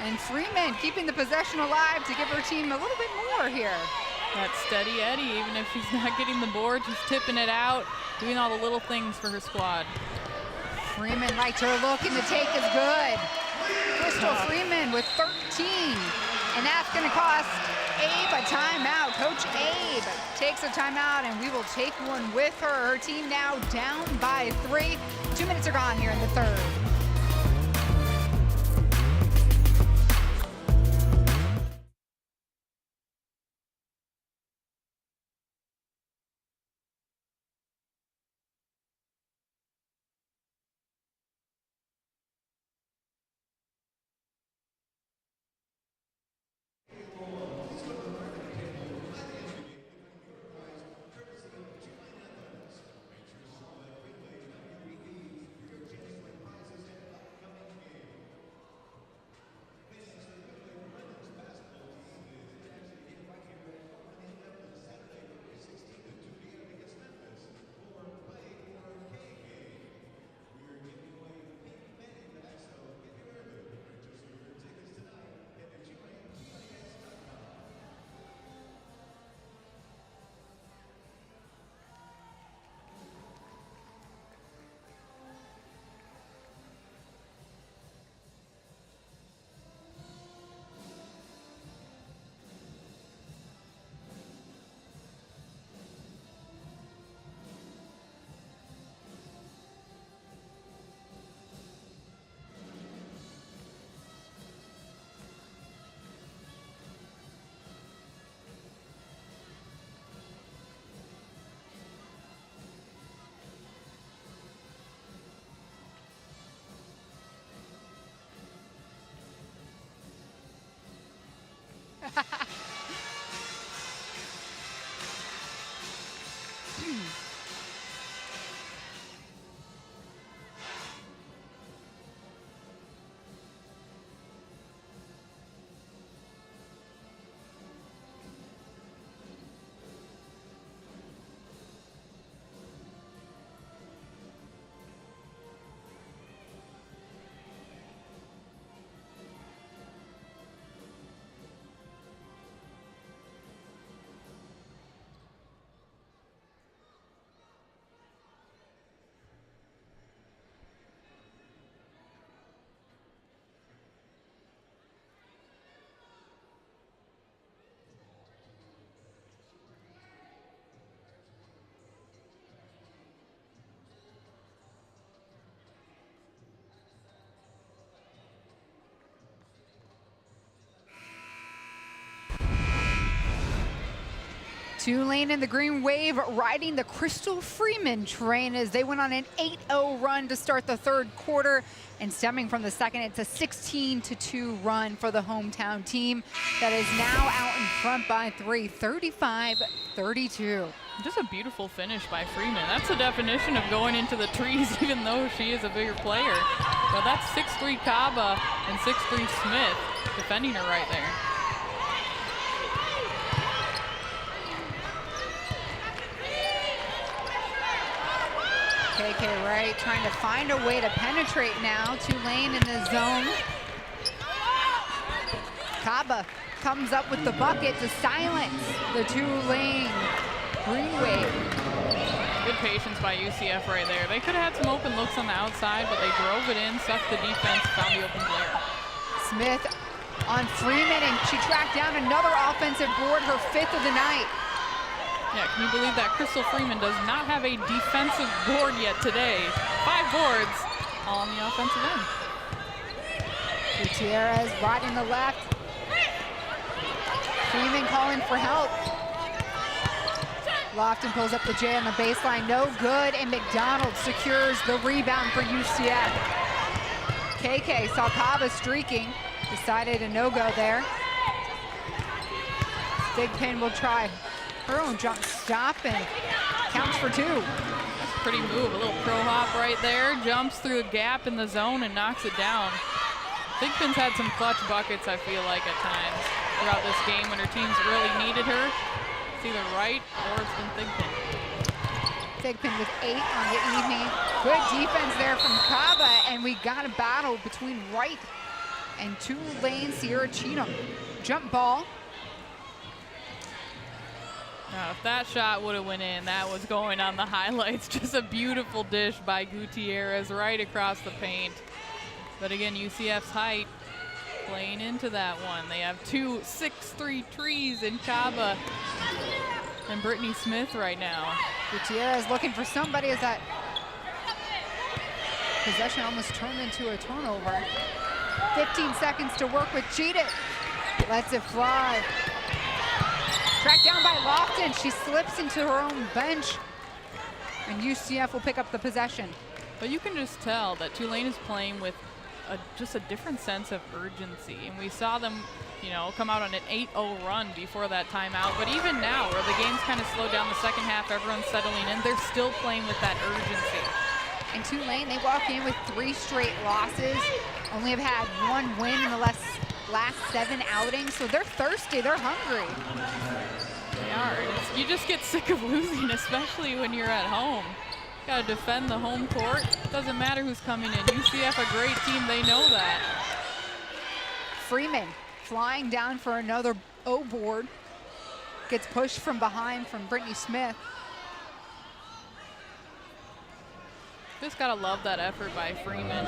And Freeman keeping the possession alive to give her team a little bit more here. That steady Eddie, even if she's not getting the board, she's tipping it out, doing all the little things for her squad. Freeman liked her look, and the take is good. Crystal Freeman with 13. And that's going to cost Abe a timeout. Coach Abe takes a timeout, and we will take one with her. Her team now down by 3. 2 minutes are gone here in the third. Tulane and the Green Wave riding the Crystal Freeman train as they went on an 8-0 run to start the third quarter. And stemming from the second, it's a 16-2 run for the hometown team that is now out in front by 3, 35-32. Just a beautiful finish by Freeman. That's the definition of going into the trees, even though she is a bigger player. But that's 6'3" Kaba and 6'3" Smith defending her right there. KK Wright trying to find a way to penetrate now. Tulane in the zone. Kaba comes up with the bucket to silence the Tulane Green Wave. Good patience by UCF right there. They could have had some open looks on the outside, but they drove it in, sucked the defense, found the open player. Smith on Freeman, and she tracked down another offensive board, her 5th of the night. Yeah, can you believe that Crystal Freeman does not have a defensive board yet today? 5 boards, all on the offensive end. Gutierrez right in the left. Freeman calling for help. Lofton pulls up the J on the baseline, no good, and McDonald secures the rebound for UCF. KK saw Kaba streaking, decided a no-go there. Big Pin will try her own jump stop and counts for 2. That's a pretty move, a little pro hop right there, jumps through a gap in the zone and knocks it down. Big Pin's had some clutch buckets, I feel like, at times throughout this game when her teams really needed her. It's either Wright or it's been Thigpen. Thigpen with 8 on the evening. Good defense there from Kaba, and we got a battle between Wright and Tulane Sierra Cheatham. Jump ball. Now, if that shot would have went in, that was going on the highlights. Just a beautiful dish by Gutierrez right across the paint. But again, UCF's height playing into that one. They have 2 6-3 trees in Kaba and Brittany Smith right now. Gutierrez looking for somebody as that possession almost turned into a turnover. 15 seconds to work with. Cheated. Lets it fly. Tracked down by Lofton. She slips into her own bench. And UCF will pick up the possession. But you can just tell that Tulane is playing with just a different sense of urgency. And we saw them, you know, come out on an 8-0 run before that timeout. But even now, where the game's kind of slowed down the second half, everyone's settling in, they're still playing with that urgency. And Tulane, they walk in with 3 straight losses. Only have had 1 win in the last 7 outings. So they're thirsty, they're hungry. They are. You just get sick of losing, especially when you're at home. Got to defend the home court. Doesn't matter who's coming in. UCF, a great team, they know that. Freeman flying down for another O board. Gets pushed from behind from Brittany Smith. Just gotta love that effort by Freeman.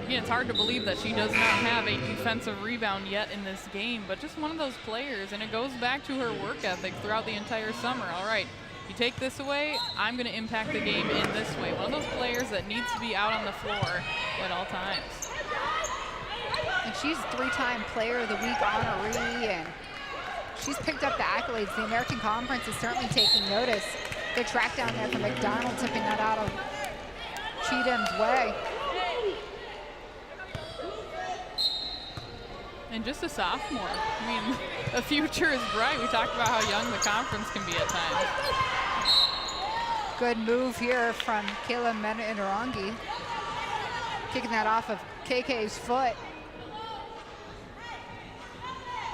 Again, it's hard to believe that she does not have a defensive rebound yet in this game, but just one of those players, and it goes back to her work ethic throughout the entire summer. All right, you take this away, I'm gonna impact the game in this way. One of those players that needs to be out on the floor at all times. And she's 3-time Player of the Week honoree, and she's picked up the accolades. The American Conference is certainly taking notice. Good track down there from McDonald, tipping that out of Cheatham's way. And just a sophomore. I mean, the future is bright. We talked about how young the conference can be at times. Good move here from Kayla Meninarangi. Kicking that off of KK's foot.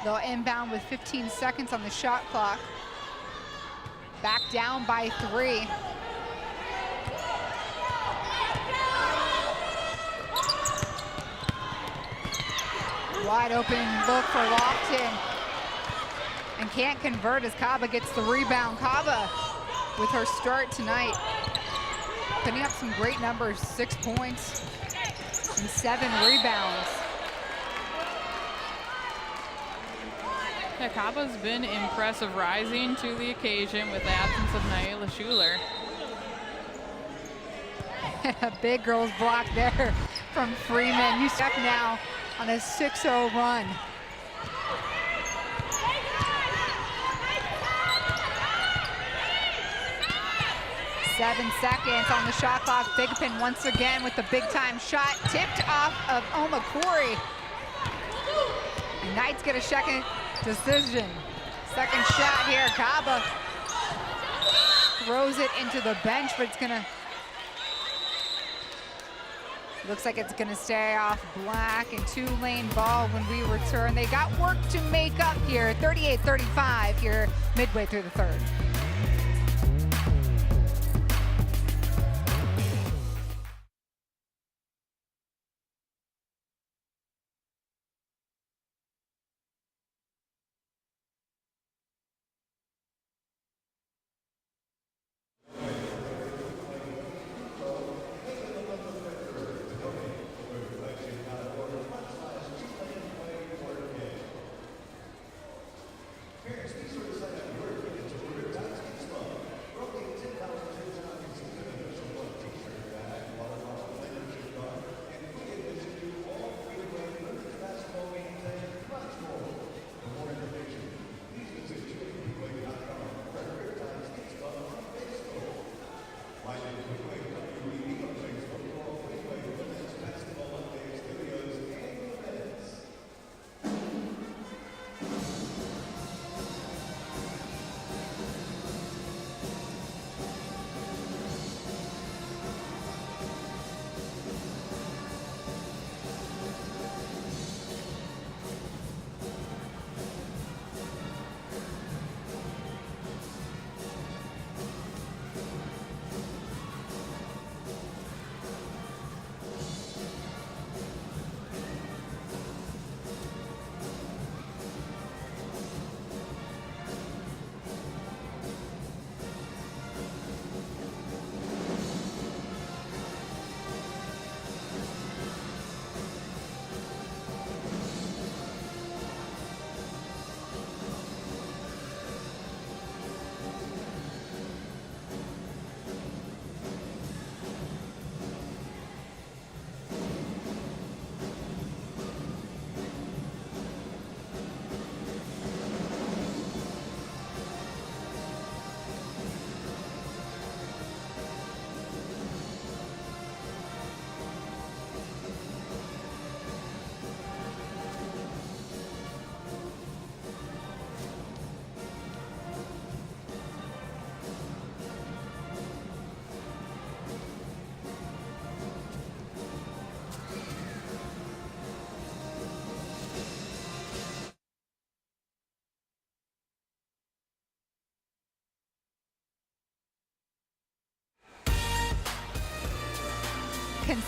They'll inbound with 15 seconds on the shot clock. Back down by 3. Wide open look for Lofton. And can't convert as Kaba gets the rebound. Kaba with her start tonight, putting up some great numbers, 6 points and 7 rebounds. Yeah, Kaba's been impressive, rising to the occasion with the absence of Naila Schuler. A big girls block there from Freeman. UCF now on a 6-0 run. Seven seconds on the shot clock. Thigpen once again with the big time shot, tipped off of Omakori. Knights get a second decision. Second shot here. Kaba throws it into the bench, but it's gonna, looks like it's gonna stay off Black, and Tulane ball when we return. They got work to make up here. 38-35 here midway through the third.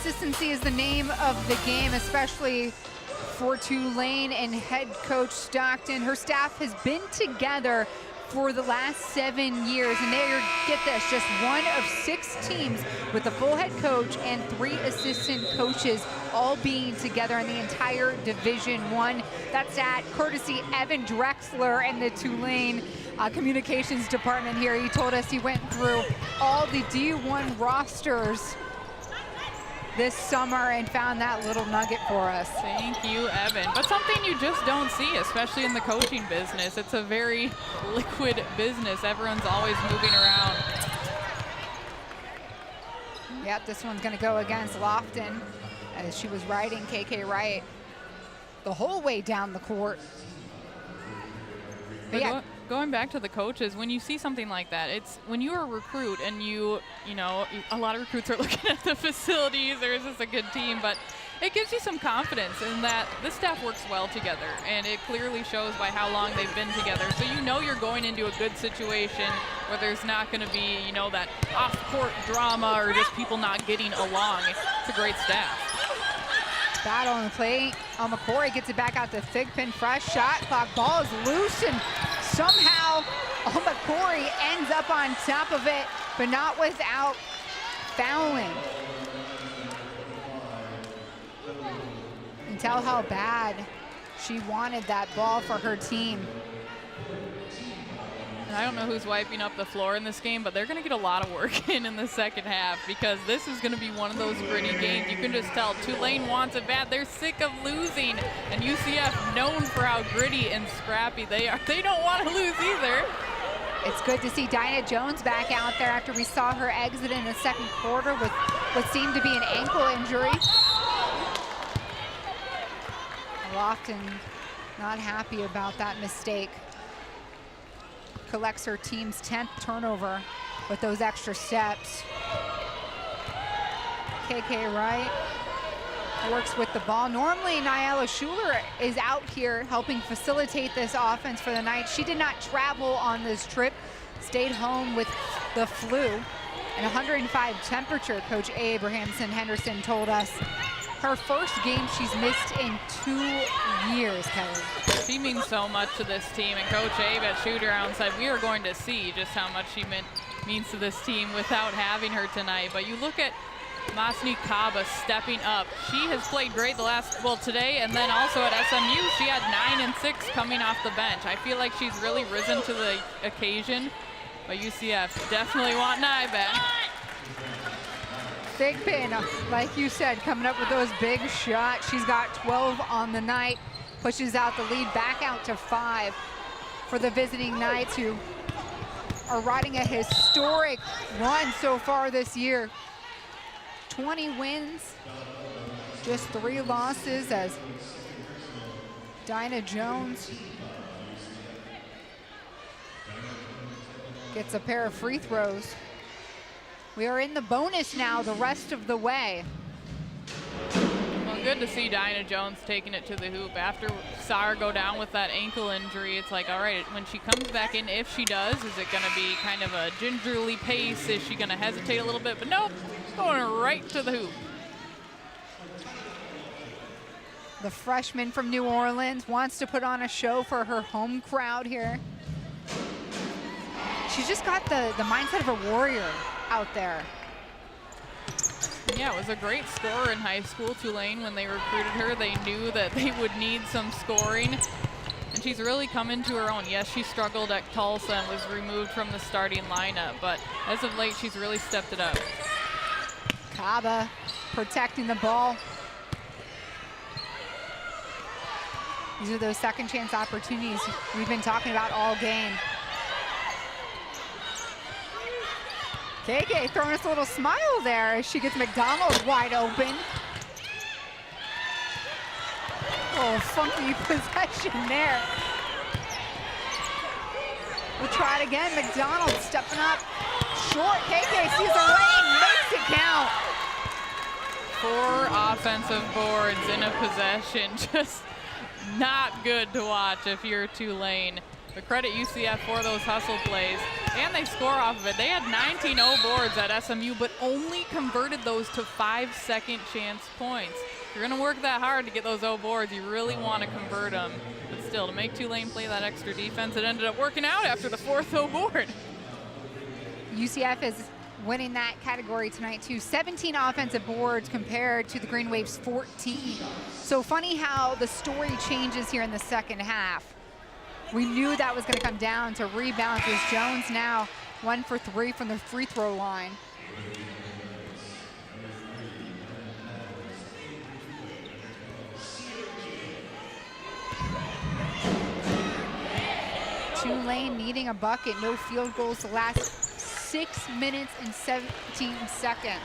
Consistency is the name of the game, especially for Tulane and head coach Stockton. Her staff has been together for the last 7 years, and they are, get this, just one of 6 teams with the full head coach and 3 assistant coaches all being together in the entire Division I. That's at courtesy Evan Drexler and the Tulane communications department here. He told us he went through all the D1 rosters this summer and found that little nugget for us. Thank you, Evan. But something you just don't see, especially in the coaching business. It's a very liquid business. Everyone's always moving around. Yep, this one's gonna go against Lofton as she was riding KK Wright the whole way down the court. But yeah, going back to the coaches, when you see something like that, it's when you're a recruit and you know, a lot of recruits are looking at the facilities, or is this a good team? But it gives you some confidence in that this staff works well together, and it clearly shows by how long they've been together. So you know you're going into a good situation where there's not going to be, you know, that off-court drama or just people not getting along. It's a great staff. Battle on the plate. McCory gets it back out to Thigpen. Fresh shot clock. Ball is loose, and somehow McCory ends up on top of it, but not without fouling. You can tell how bad she wanted that ball for her team. I don't know who's wiping up the floor in this game, but they're going to get a lot of work in the second half, because this is going to be one of those gritty games. You can just tell Tulane wants it bad. They're sick of losing, and UCF, known for how gritty and scrappy they are, they don't want to lose either. It's good to see Dinah Jones back out there after we saw her exit in the second quarter with what seemed to be an ankle injury. Lofton not happy about that mistake. Collects her team's 10th turnover with those extra steps. KK Wright works with the ball. Normally, Nyala Schuler is out here helping facilitate this offense for the night. She did not travel on this trip, stayed home with the flu. And 105 temperature, Coach Abrahamson Henderson told us. Her first game she's missed in 2 years, Kelly. She means so much to this team, and Coach Abe at shoot-around said we are going to see just how much she means to this team without having her tonight. But you look at Masni Kaba stepping up. She has played great today, and then also at SMU, she had 9 and 6 coming off the bench. I feel like she's really risen to the occasion, but UCF definitely want Nye back. Thigpen, like you said, coming up with those big shots. She's got 12 on the night, pushes out the lead back out to 5 for the visiting Knights, who are riding a historic run so far this year. 20 wins, just 3 losses, as Dinah Jones gets a pair of free throws. We are in the bonus now the rest of the way. Well, good to see Dinah Jones taking it to the hoop. After saw her go down with that ankle injury, it's like, all right, when she comes back in, if she does, is it going to be kind of a gingerly pace? Is she going to hesitate a little bit? But nope, going right to the hoop. The freshman from New Orleans wants to put on a show for her home crowd here. She's just got the mindset of a warrior out there. Yeah, it was a great scorer in high school. Tulane, when they recruited her, they knew that they would need some scoring, and she's really come into her own. Yes, she struggled at Tulsa and was removed from the starting lineup, but as of late, she's really stepped it up. Kaba protecting the ball. These are those second chance opportunities we've been talking about all game. KK throwing us a little smile there as she gets McDonald wide open. Oh, funky possession there. We'll try it again. McDonald stepping up. Short. KK sees the lane, makes it count. 4 offensive boards in a possession. Just not good to watch if you're Tulane. But credit UCF for those hustle plays. And they score off of it. They had 19 O boards at SMU, but only converted those to 5 second chance points. If you're going to work that hard to get those O boards, you really want to convert them. But still, to make Tulane play that extra defense, it ended up working out after the 4th O board. UCF is winning that category tonight too. 17 offensive boards compared to the Green Wave's 14. So funny how the story changes here in the second half. We knew that was going to come down to rebounds as Jones now 1 for 3 from the free throw line. Tulane needing a bucket, no field goals the last 6 minutes and 17 seconds.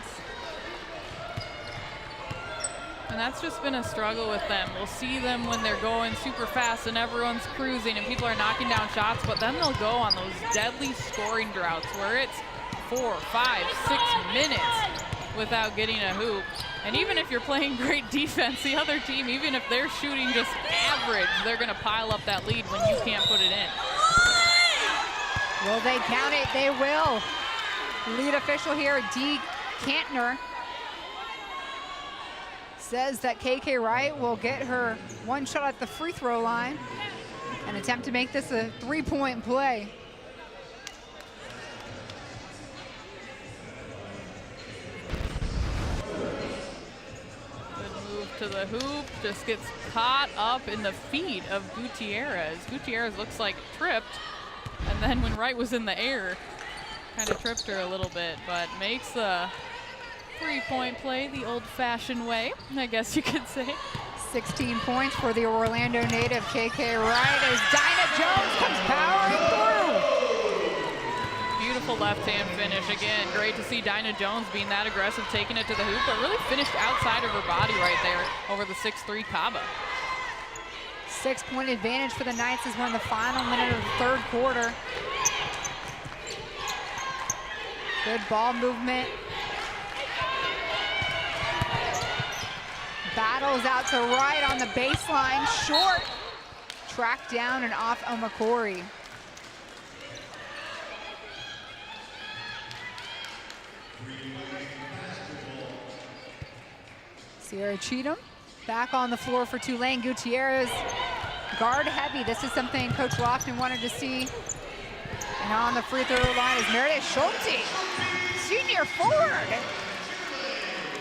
And that's just been a struggle with them. We'll see them when they're going super fast and everyone's cruising and people are knocking down shots, but then they'll go on those deadly scoring droughts where it's 4, 5, 6 minutes without getting a hoop. And even if you're playing great defense, the other team, even if they're shooting just average, they're going to pile up that lead when you can't put it in. Will they count it? They will. Lead official here, Dee Kantner, says that KK Wright will get her 1 shot at the free throw line and attempt to make this a 3-point play. Good move to the hoop, just gets caught up in the feet of Gutierrez. Gutierrez looks like tripped, and then when Wright was in the air, kind of tripped her a little bit, but makes the 3-point play the old-fashioned way, I guess you could say. 16 points for the Orlando native, KK Wright, as Dinah Jones comes powering through. Beautiful left-hand finish again. Great to see Dinah Jones being that aggressive, taking it to the hoop, but really finished outside of her body right there over the 6'3" Kaba. 6-point advantage for the Knights as we're in the final minute of the 3rd quarter. Good ball movement. Battles out to Wright on the baseline, short. Tracked down and off Omakori. Sierra Cheatham back on the floor for Tulane. Gutierrez guard heavy. This is something Coach Lofton wanted to see. And on the free throw line is Meredith Schulte, senior forward,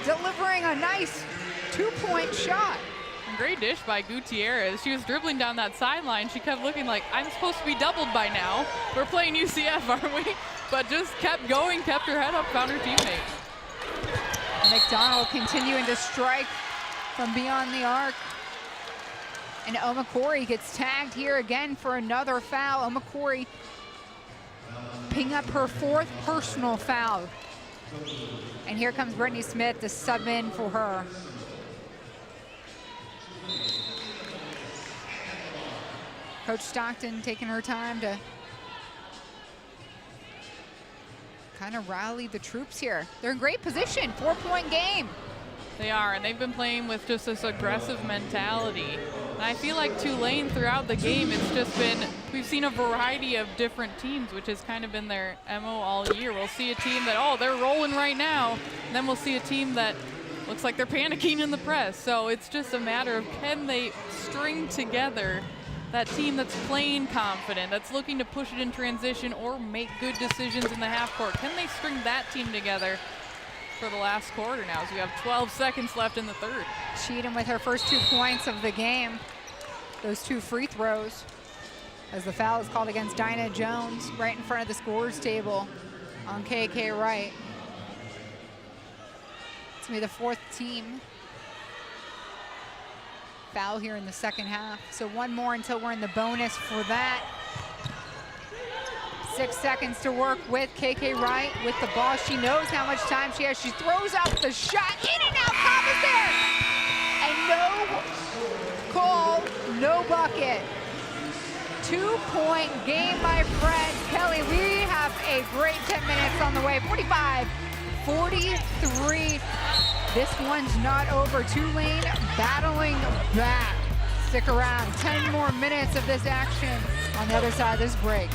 delivering a nice 2-point shot. Great dish by Gutierrez. She was dribbling down that sideline. She kept looking like, I'm supposed to be doubled by now. We're playing UCF, aren't we? But just kept going, kept her head up, found her teammate. McDonald continuing to strike from beyond the arc. And Omakori gets tagged here again for another foul. Omakori picking up her 4th personal foul. And here comes Brittany Smith to sub in for her. Coach Stockton taking her time to kind of rally the troops here. They're in great position, 4-point game. They are, and they've been playing with just this aggressive mentality. And I feel like Tulane throughout the game, it's just been, we've seen a variety of different teams, which has kind of been their MO all year. We'll see a team that, oh, they're rolling right now. And then we'll see a team that looks like they're panicking in the press. So it's just a matter of, can they string together that team that's playing confident, that's looking to push it in transition or make good decisions in the half court? Can they string that team together for the last quarter now, as we have 12 seconds left in the 3rd? Cheatham with her first 2 points of the game. Those 2 free throws, as the foul is called against Dinah Jones right in front of the scorers table on KK Wright. It's gonna be the 4th team foul here in the second half. So 1 more until we're in the bonus for that. 6 seconds to work with KK Wright with the ball. She knows how much time she has. She throws up the shot, in and out, Kaba's there. And no call, no bucket. 2-point game, my friends. Kelly, we have a great 10 minutes on the way. 45-43. This one's not over. Tulane battling back. Stick around. 10 more minutes of this action on the other side of this break.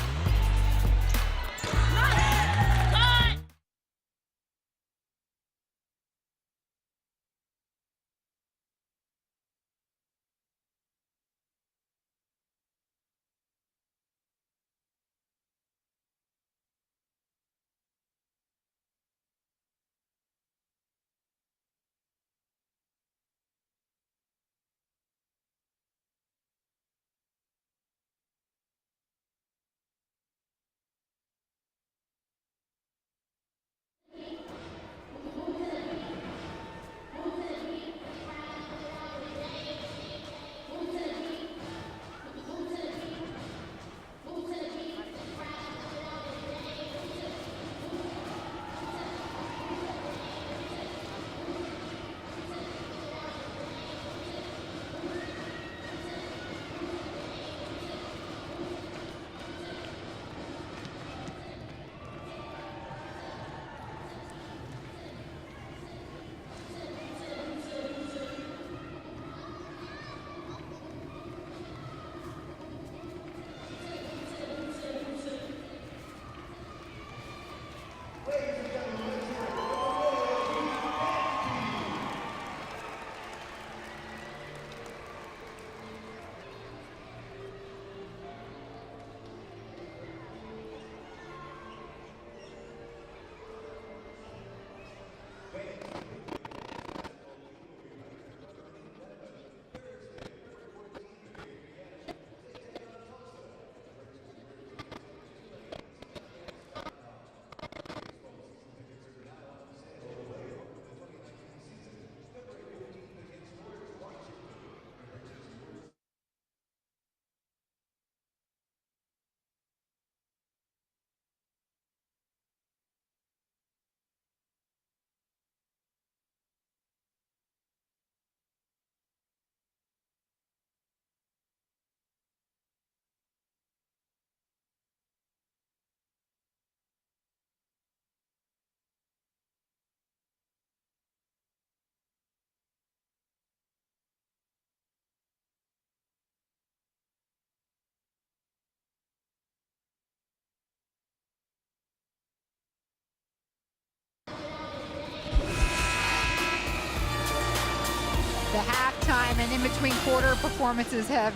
The halftime and in between quarter performances have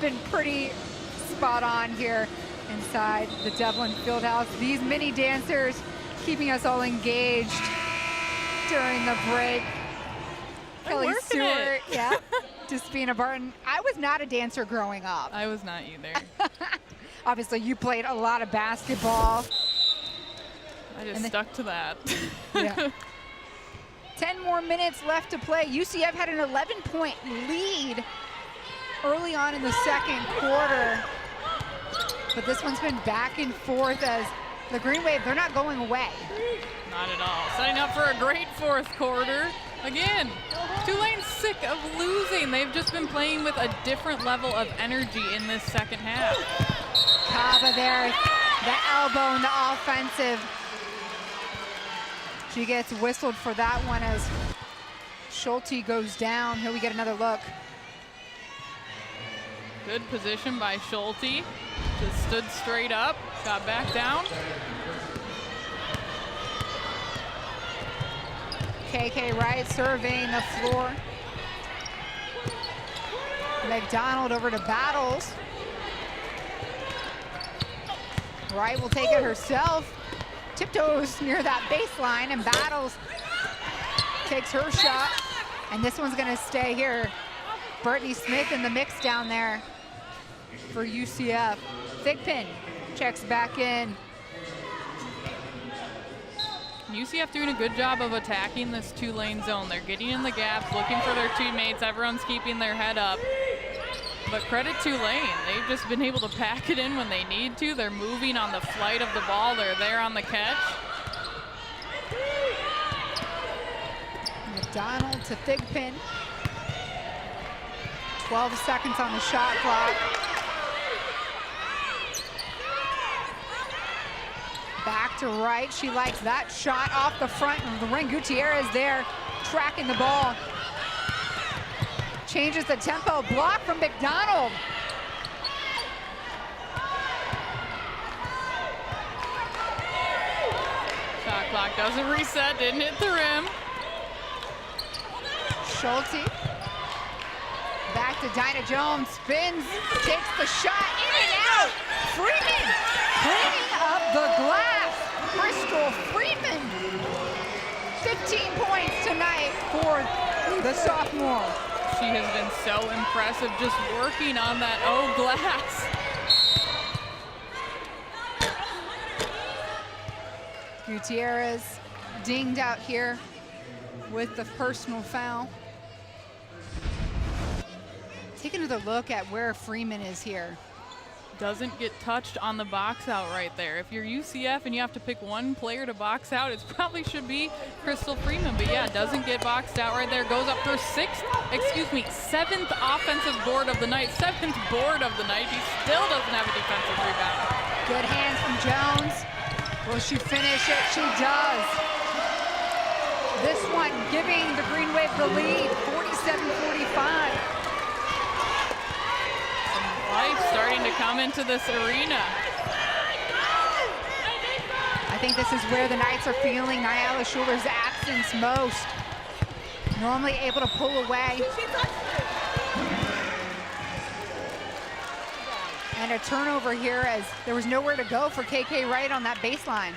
been pretty spot on here inside the Devlin Fieldhouse. These mini dancers keeping us all engaged during the break. Kelly Stewart, yeah, Despina Barton. I was not a dancer growing up. I was not either. Obviously, you played a lot of basketball. I just stuck to that. Yeah. 10 more minutes left to play. UCF had an 11-point lead early on in the second quarter. But this one's been back and forth as the Green Wave, they're not going away. Not at all. Setting up for a great fourth quarter. Again, Tulane's sick of losing. They've just been playing with a different level of energy in this second half. Kaba there, the elbow and the offensive. She gets whistled for that one as Schulte goes down. Here we get another look. Good position by Schulte. Just stood straight up, got back down. KK Wright surveying the floor. McDonald over to Battles. Wright will take it herself. Tiptoes near that baseline, and Battles takes her shot. And this one's gonna stay here. Brittany Smith in the mix down there for UCF. Thigpen checks back in. UCF doing a good job of attacking this two-lane zone. They're getting in the gaps, looking for their teammates. Everyone's keeping their head up. But credit Tulane. They've just been able to pack it in when they need to. They're moving on the flight of the ball. They're there on the catch. McDonald to Thigpen. 12 seconds on the shot clock. Back to Wright. She likes that shot off the front of the ring. Gutierrez there tracking the ball. Changes the tempo. Block from McDonald. Shot clock doesn't reset, didn't hit the rim. Schulte. Back to Dinah Jones. Spins, takes the shot, in and out. Freeman cleaning up the glass. Crystal Freeman. 15 points tonight for the sophomore. She has been so impressive just working on that glass. Gutierrez dinged out here with the personal foul. Take another look at where Freeman is here. Doesn't get touched on the box out right there. If you're UCF and you have to pick one player to box out, it probably should be Crystal Freeman. But yeah, doesn't get boxed out right there. Goes up for seventh offensive board of the night. Seventh board of the night. He still doesn't have a defensive rebound. Good hands from Jones. Will she finish it? She does. This one giving the Green Wave the lead, 47-45. Life starting to come into this arena. I think this is where the Knights are feeling Nyala Schuler's absence most. Normally able to pull away. And a turnover here as there was nowhere to go for KK Wright on that baseline.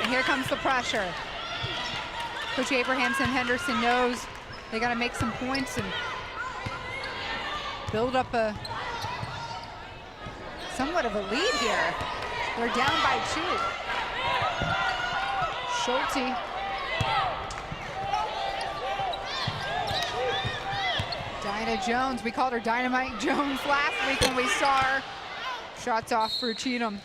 And here comes the pressure. Coach Abrahamson Henderson knows they got to make some points and build up somewhat of a lead here. They're down by 2. Schulte. Dinah Jones, we called her Dynamite Jones last week when we saw her. Shots off for Cheatham.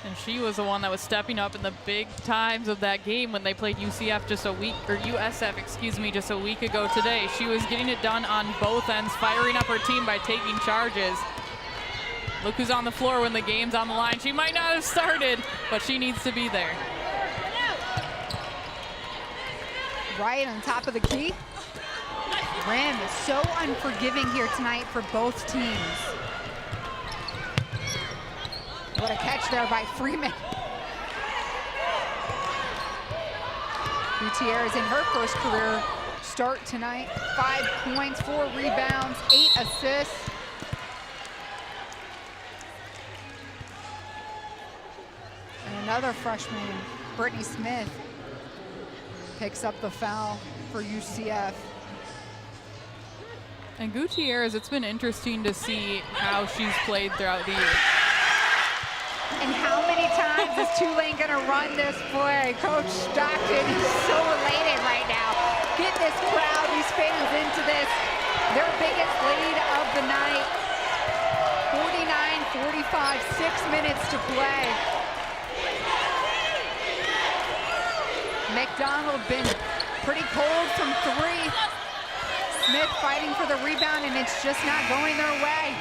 And she was the one that was stepping up in the big times of that game when they played UCF just a week, or USF, excuse me, just a week ago today. She was getting it done on both ends, firing up her team by taking charges. Look who's on the floor when the game's on the line. She might not have started, but she needs to be there. Right on top of the key. Rim is so unforgiving here tonight for both teams. What a catch there by Freeman. Gutierrez in her first career start tonight. 5 points, 4 rebounds, 8 assists. And another freshman, Brittany Smith, picks up the foul for UCF. And Gutierrez, it's been interesting to see how she's played throughout the year. And how many times is Tulane gonna run this play? Coach Stockton is so elated right now. Get this crowd, these fans into this. Their biggest lead of the night. 49-45, 6 minutes to play. McDonald been pretty cold from 3. Smith fighting for the rebound, and it's just not going their way.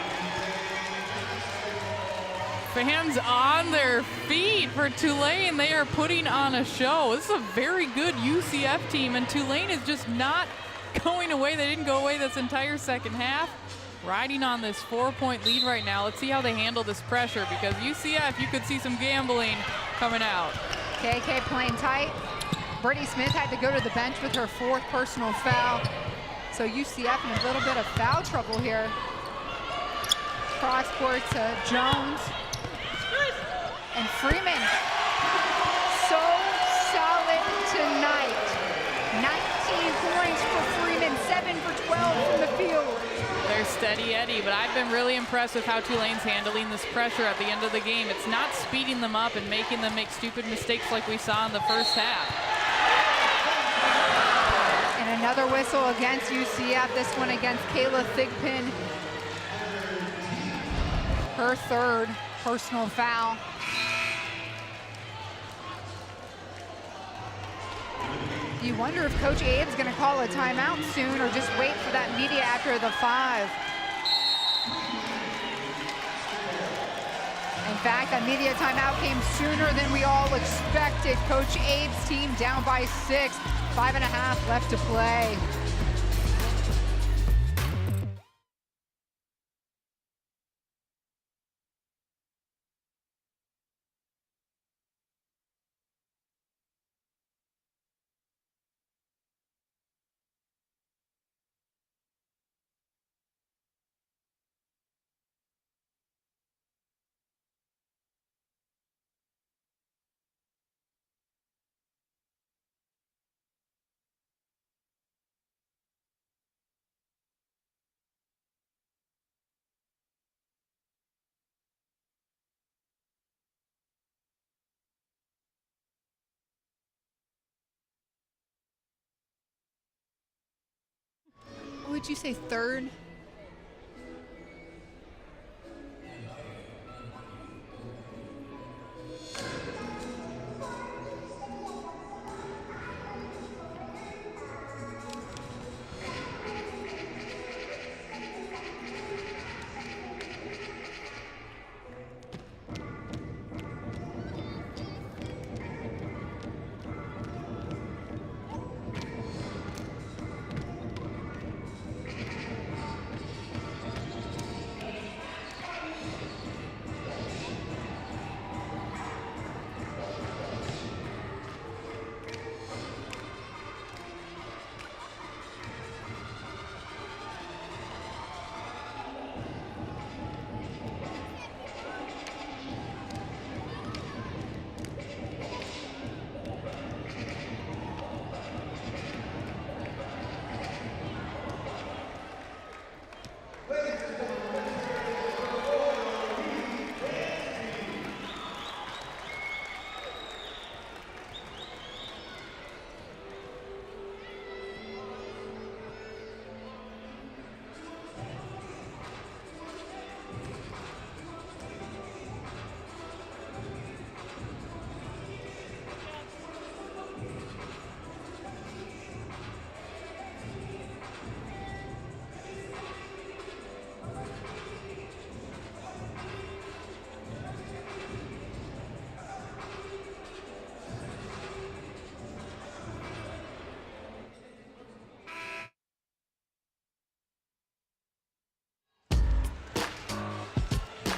Fans on their feet for Tulane. They are putting on a show. This is a very good UCF team, and Tulane is just not going away. They didn't go away this entire second half. Riding on this 4-point lead right now. Let's see how they handle this pressure, because UCF, you could see some gambling coming out. KK playing tight. Brittany Smith had to go to the bench with her 4th personal foul. So UCF in a little bit of foul trouble here. Cross court to Jones. And Freeman, so solid tonight. 19 points for Freeman, 7 for 12 from the field. They're steady Eddie, but I've been really impressed with how Tulane's handling this pressure at the end of the game. It's not speeding them up and making them make stupid mistakes like we saw in the first half. And another whistle against UCF, this one against Kayla Thigpen. Her 3rd personal foul. You wonder if Coach Abe's going to call a timeout soon or just wait for that media after the 5. In fact, that media timeout came sooner than we all expected. Coach Abe's team down by 6, 5.5 left to play. Would you say 3rd?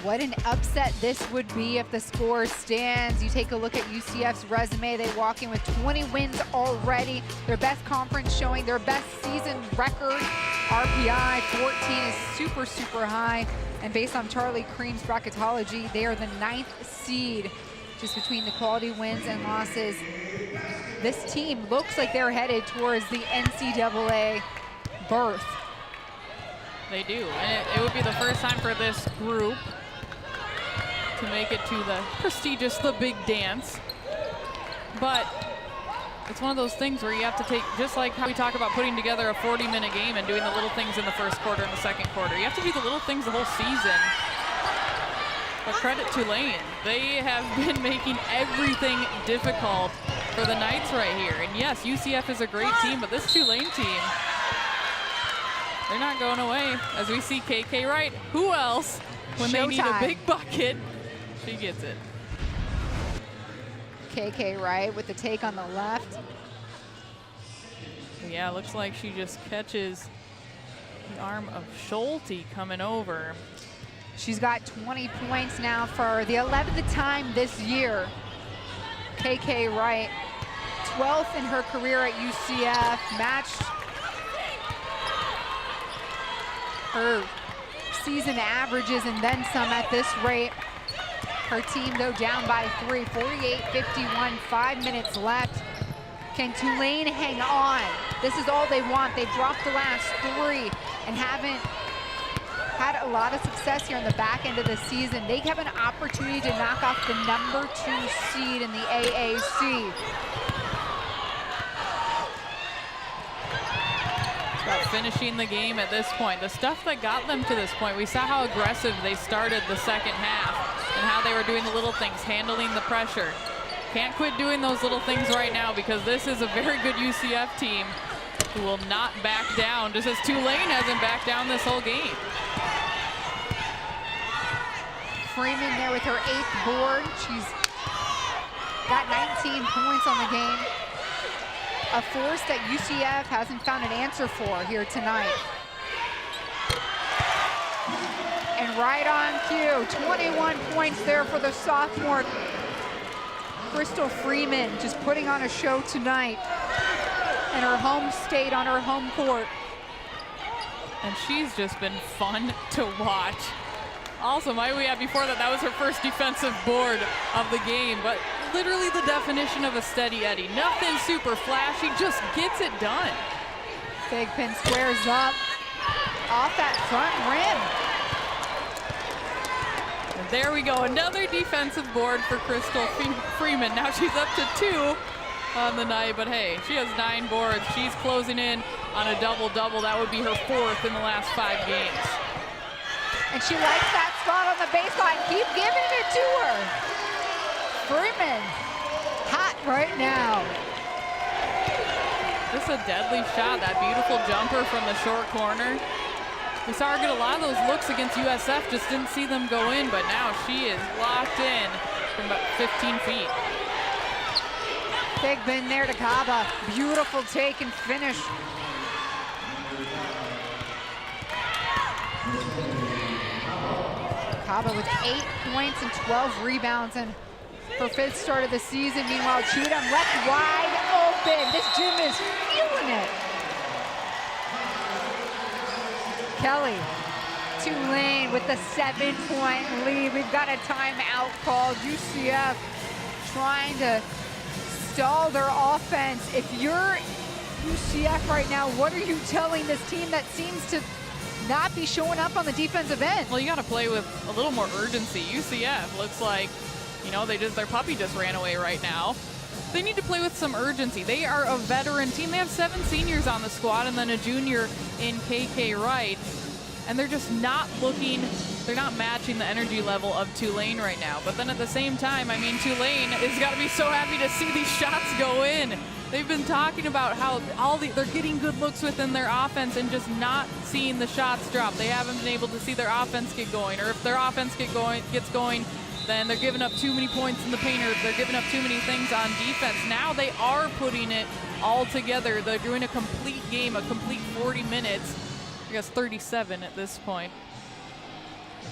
What an upset this would be if the score stands. You take a look at UCF's resume. They walk in with 20 wins already. Their best conference showing, their best season record. RPI 14 is super, super high. And based on Charlie Cream's bracketology, they are the 9th seed, just between the quality wins and losses. This team looks like they're headed towards the NCAA berth. They do, and it would be the first time for this group to make it to the prestigious, the big dance. But it's one of those things where you have to take, just like how we talk about putting together a 40-minute game and doing the little things in the first quarter and the second quarter. You have to do the little things the whole season. But credit Tulane. They have been making everything difficult for the Knights right here. And yes, UCF is a great team, but this Tulane team, they're not going away. As we see KK Wright, who else? When they need a big bucket, she gets it. KK Wright with the take on the left. Yeah, looks like she just catches the arm of Schulte coming over. She's got 20 points now for the 11th time this year. KK Wright, 12th in her career at UCF, matched her season averages and then some at this rate. Her team, though, down by 3, 48-51, 5 minutes left. Can Tulane hang on? This is all they want. They've dropped the last 3 and haven't had a lot of success here in the back end of the season. They have an opportunity to knock off the number 2 seed in the AAC. About finishing the game at this point. The stuff that got them to this point, we saw how aggressive they started the second half and how they were doing the little things, handling the pressure. Can't quit doing those little things right now because this is a very good UCF team who will not back down, just as Tulane hasn't backed down this whole game. Freeman there with her 8th board. She's got 19 points on the game. A force that UCF hasn't found an answer for here tonight. And right on cue, 21 points there for the sophomore Crystal Freeman, just putting on a show tonight in her home state on her home court. And she's just been fun to watch. Also, might we add before that, that was her first defensive board of the game, but literally the definition of a steady Eddie. Nothing super flashy, just gets it done. Big pin squares up off that front rim. And there we go, another defensive board for Crystal Freeman. Now she's up to 2 on the night, but hey, she has 9 boards. She's closing in on a double-double. That would be her 4th in the last 5 games. And she likes that spot on the baseline. Keep giving it to her. Freeman, hot right now. This is a deadly shot, that beautiful jumper from the short corner. We saw her get a lot of those looks against USF, just didn't see them go in, but now she is locked in from about 15 feet. Big bin there to Kaba. Beautiful take and finish. Kaba with 8 points and 12 rebounds and her 5th start of the season. Meanwhile, Cheatham left wide open. This gym is feeling it. Kelly, Tulane with the 7-point lead. We've got a timeout called. UCF trying to stall their offense. If you're UCF right now, what are you telling this team that seems to not be showing up on the defensive end? Well, you got to play with a little more urgency. UCF looks like, you know, their puppy just ran away right now. They need to play with some urgency. They are a veteran team. They have 7 seniors on the squad and then a junior in KK Wright. And they're just not looking, they're not matching the energy level of Tulane right now. But then at the same time, I mean, Tulane has got to be so happy to see these shots go in. They've been talking about how they're getting good looks within their offense and just not seeing the shots drop. They haven't been able to see their offense get going, or if their offense gets going, then they're giving up too many points in the paint, or they're giving up too many things on defense. Now they are putting it all together. They're doing a complete game, a complete 40 minutes. I guess 37 at this point.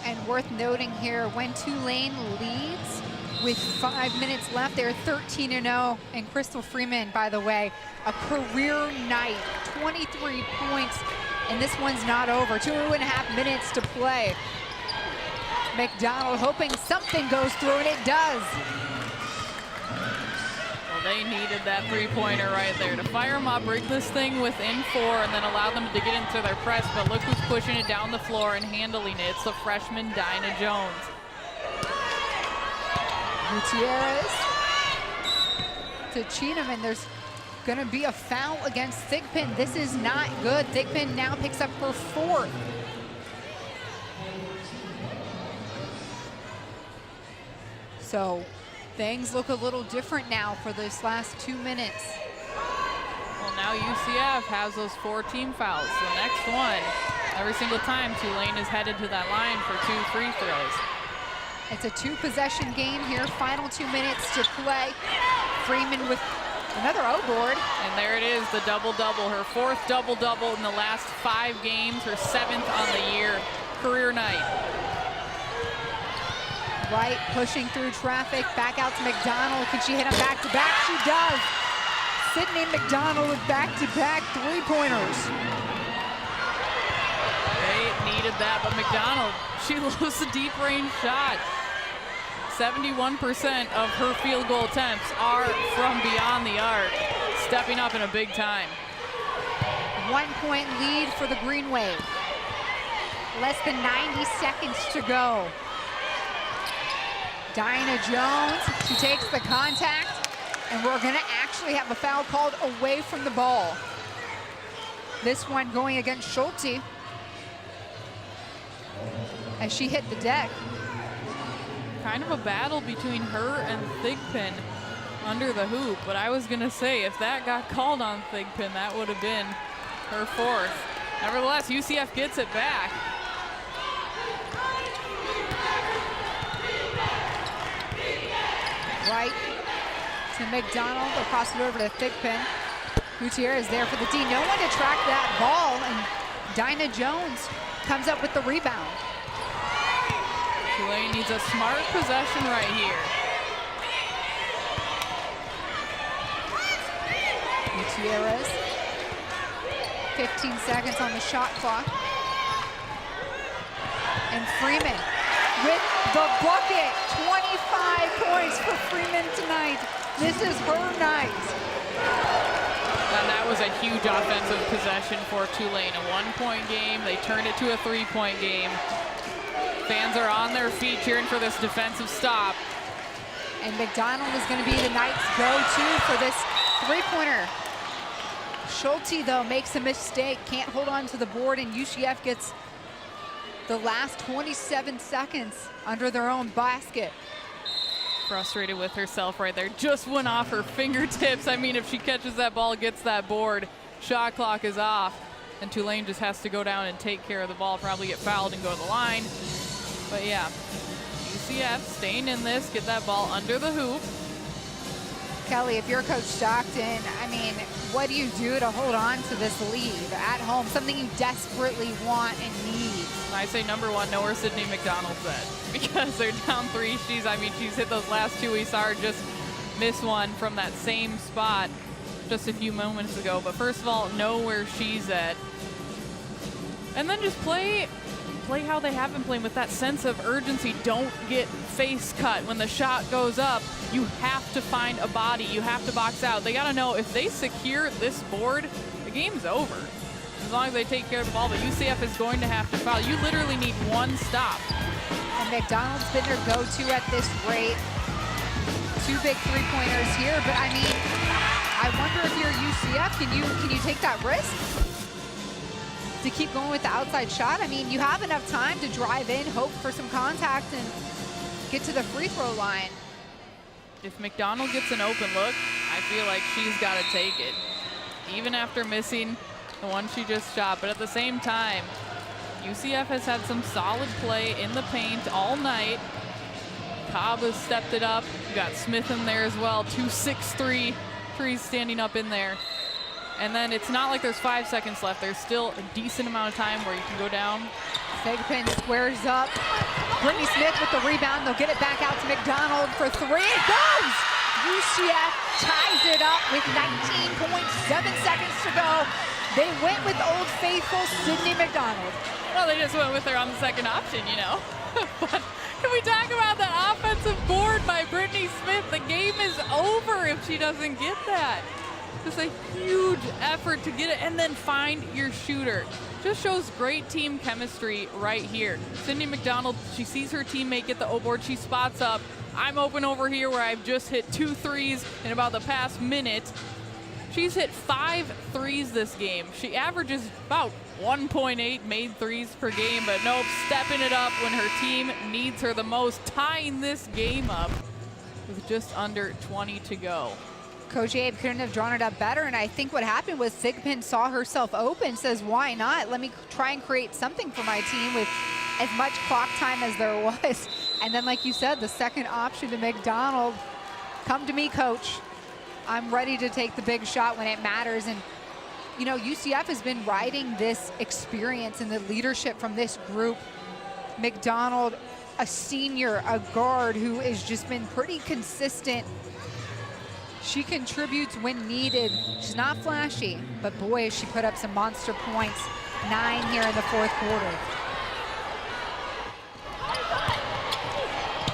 And worth noting here, when Tulane leads with 5 minutes left, they're 13-0. And Crystal Freeman, by the way, a career night, 23 points. And this one's not over. 2.5 minutes to play. McDonald hoping something goes through, and it does. Well, they needed that three-pointer right there to fire them up, bring this thing within 4, and then allow them to get into their press. But look who's pushing it down the floor and handling it. It's the freshman Dinah Jones. Gutierrez to Cheatham, and there's going to be a foul against Thigpen. This is not good. Thigpen now picks up her 4th. So things look a little different now for this last 2 minutes. Well, now UCF has those 4 team fouls. The next one, every single time Tulane is headed to that line for 2 free throws. It's a 2-possession game here. Final 2 minutes to play. Freeman with another O-board. And there it is, the double-double. Her 4th double-double in the last 5 games. Her 7th on the year. Career night. Right, pushing through traffic. Back out to McDonald. Can she hit him back-to-back? She does. Sydnee McDonald with back-to-back three-pointers. They needed that, but McDonald, she loves a deep-range shot. 71% of her field goal attempts are from beyond the arc, stepping up in a big time. 1-point lead for the Green Wave. Less than 90 seconds to go. Dinah Jones, she takes the contact, and we're gonna actually have a foul called away from the ball. This one going against Schulte as she hit the deck. Kind of a battle between her and Thigpen under the hoop, but I was gonna say if that got called on Thigpen, that would have been her 4th. Nevertheless, UCF gets it back. Right to McDonald, they'll cross it over to Thigpen. Gutierrez there for the D. No one to track that ball, and Dinah Jones comes up with the rebound. Tulane needs a smart possession right here. Gutierrez, 15 seconds on the shot clock. And Freeman with the bucket, 25 points for Freeman tonight. This is her night. And that was a huge offensive possession for Tulane. A 1-point game, they turned it to a 3-point game. Fans are on their feet cheering for this defensive stop. And McDonald is going to be the night's go-to for this three-pointer. Schulte, though, makes a mistake, can't hold on to the board, and UCF gets the last 27 seconds under their own basket. Frustrated with herself right there. Just went off her fingertips. I mean, if she catches that ball, gets that board, shot clock is off. And Tulane just has to go down and take care of the ball, probably get fouled and go to the line. But yeah, UCF staying in this, get that ball under the hoop. Kelly, if you're Coach Stockton, I mean, what do you do to hold on to this lead at home? Something you desperately want and need. I say number one, know where Sydnee McDonald's at. Because they're down 3. She's hit those last 2. We saw her just miss one from that same spot just a few moments ago. But first of all, know where she's at. And then just play how they have been playing with that sense of urgency. Don't get face cut. When the shot goes up, you have to find a body. You have to box out. They got to know if they secure this board, the game's over. As long as they take care of the ball, but UCF is going to have to foul. You literally need 1 stop. And McDonald's been their go-to at this rate. 2 big three-pointers here, but I mean, I wonder if you're UCF, can you take that risk to keep going with the outside shot? I mean, you have enough time to drive in, hope for some contact, and get to the free throw line. If McDonald gets an open look, I feel like she's got to take it, even after missing the one she just shot. But at the same time, UCF has had some solid play in the paint all night. Cobb has stepped it up. You got Smith in there as well. 2 6'3" threes standing up in there. And then it's not like there's 5 seconds left. There's still a decent amount of time where you can go down Thigpen squares up. Brittany Smith with the rebound. They'll get it back out to McDonald for three. It goes! UCF ties it up with 19.7 seconds to go. They went with Old Faithful Sydnee McDonald. Well, they just went with her on the second option, you know. But can we talk about that offensive board by Brittany Smith? The game is over if she doesn't get that. Just a huge effort to get it and then find your shooter. Just shows great team chemistry right here. Sydnee McDonald, she sees her teammate get the O-board, she spots up. I'm open over here where I've just hit 2 threes in about the past minute. She's hit 5 threes this game. She averages about 1.8 made threes per game, but nope, stepping it up when her team needs her the most, tying this game up with just under 20 to go. Coach Abe couldn't have drawn it up better, and I think what happened was Thigpen saw herself open, says, why not? Let me try and create something for my team with as much clock time as there was. And then, like you said, the second option to McDonald, come to me, coach. I'm ready to take the big shot when it matters. And, you know, UCF has been riding this experience and the leadership from this group. McDonald, a senior, a guard who has just been pretty consistent. She contributes when needed. She's not flashy, but boy, has she put up some monster points. 9 here in the fourth quarter.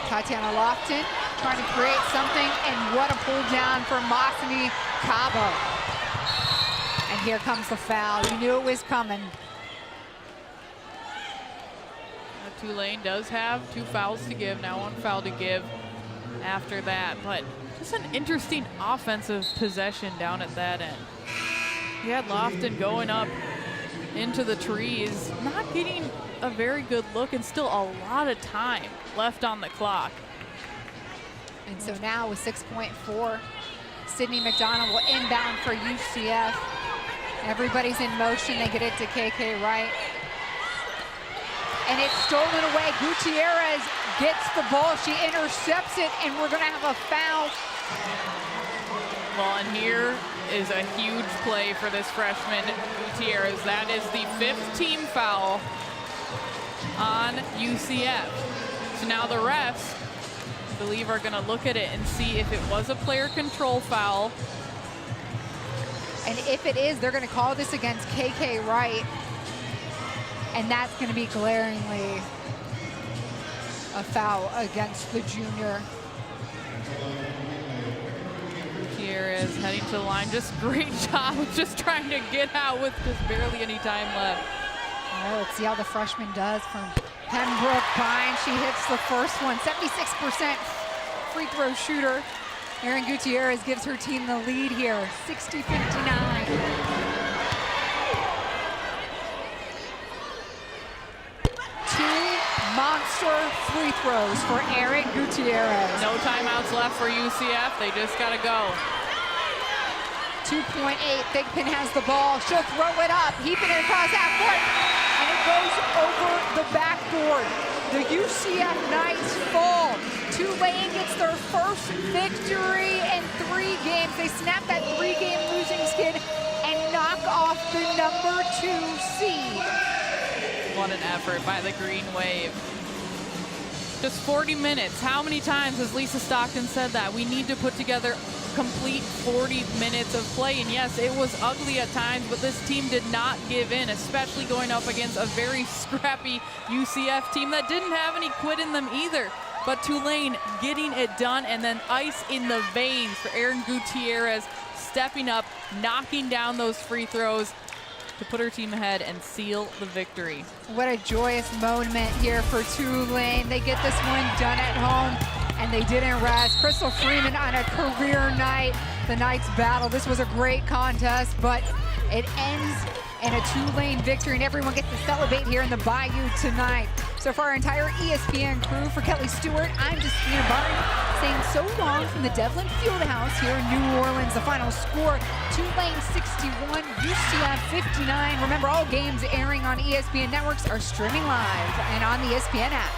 Tatiana Lofton trying to create something, and what a pull down for Masani Cabo. And here comes the foul. You knew it was coming. Tulane does have 2 fouls to give, now 1 foul to give after that, but just an interesting offensive possession down at that end. You had Lofton going up into the trees, not getting a very good look, and still a lot of time left on the clock. And so now with 6.4, Sydney McDonald will inbound for UCF. Everybody's in motion. They get it to KK Wright. And it's stolen away. Gutierrez gets the ball. She intercepts it, and we're going to have a foul. Well, and here is a huge play for this freshman, Gutierrez. That is the 5th team foul on UCF. So now the refs, I believe, are going to look at it and see if it was a player control foul. And if it is, they're going to call this against KK Wright. And that's going to be glaringly a foul against the junior. Gutierrez heading to the line. Just great job of just trying to get out with just barely any time left. All right, let's see how the freshman does from Pembroke Pine. She hits the first one, 76% free throw shooter. Erin Gutierrez gives her team the lead here, 60-59. Monster free throws for Erin Gutierrez. No timeouts left for UCF. They just got to go. 2.8. Thigpen has the ball. She'll throw it up, heaping it across half court, and it goes over the backboard. The UCF Knights fall. Tulane gets their first victory in 3 games. They snap that 3-game losing skid and knock off the number 2 seed. What an effort by the Green Wave. Just 40 minutes. How many times has Lisa Stockton said that? We need to put together complete 40 minutes of play. And yes, it was ugly at times, but this team did not give in, especially going up against a very scrappy UCF team that didn't have any quit in them either. But Tulane getting it done, and then ice in the veins for Erin Gutierrez, stepping up, knocking down those free throws to put her team ahead and seal the victory. What a joyous moment here for Tulane. They get this one done at home, and they didn't rest. Crystal Freeman on a career night. The Knights battle. This was a great contest, but it ends in a Tulane victory, and everyone gets to celebrate here in the Bayou tonight. So for our entire ESPN crew, for Kelly Stewart, I'm Justina Barton, saying so long from the Devlin Fieldhouse here in New Orleans. The final score, Tulane 61, UCF 59. Remember, all games airing on ESPN networks are streaming live and on the ESPN app.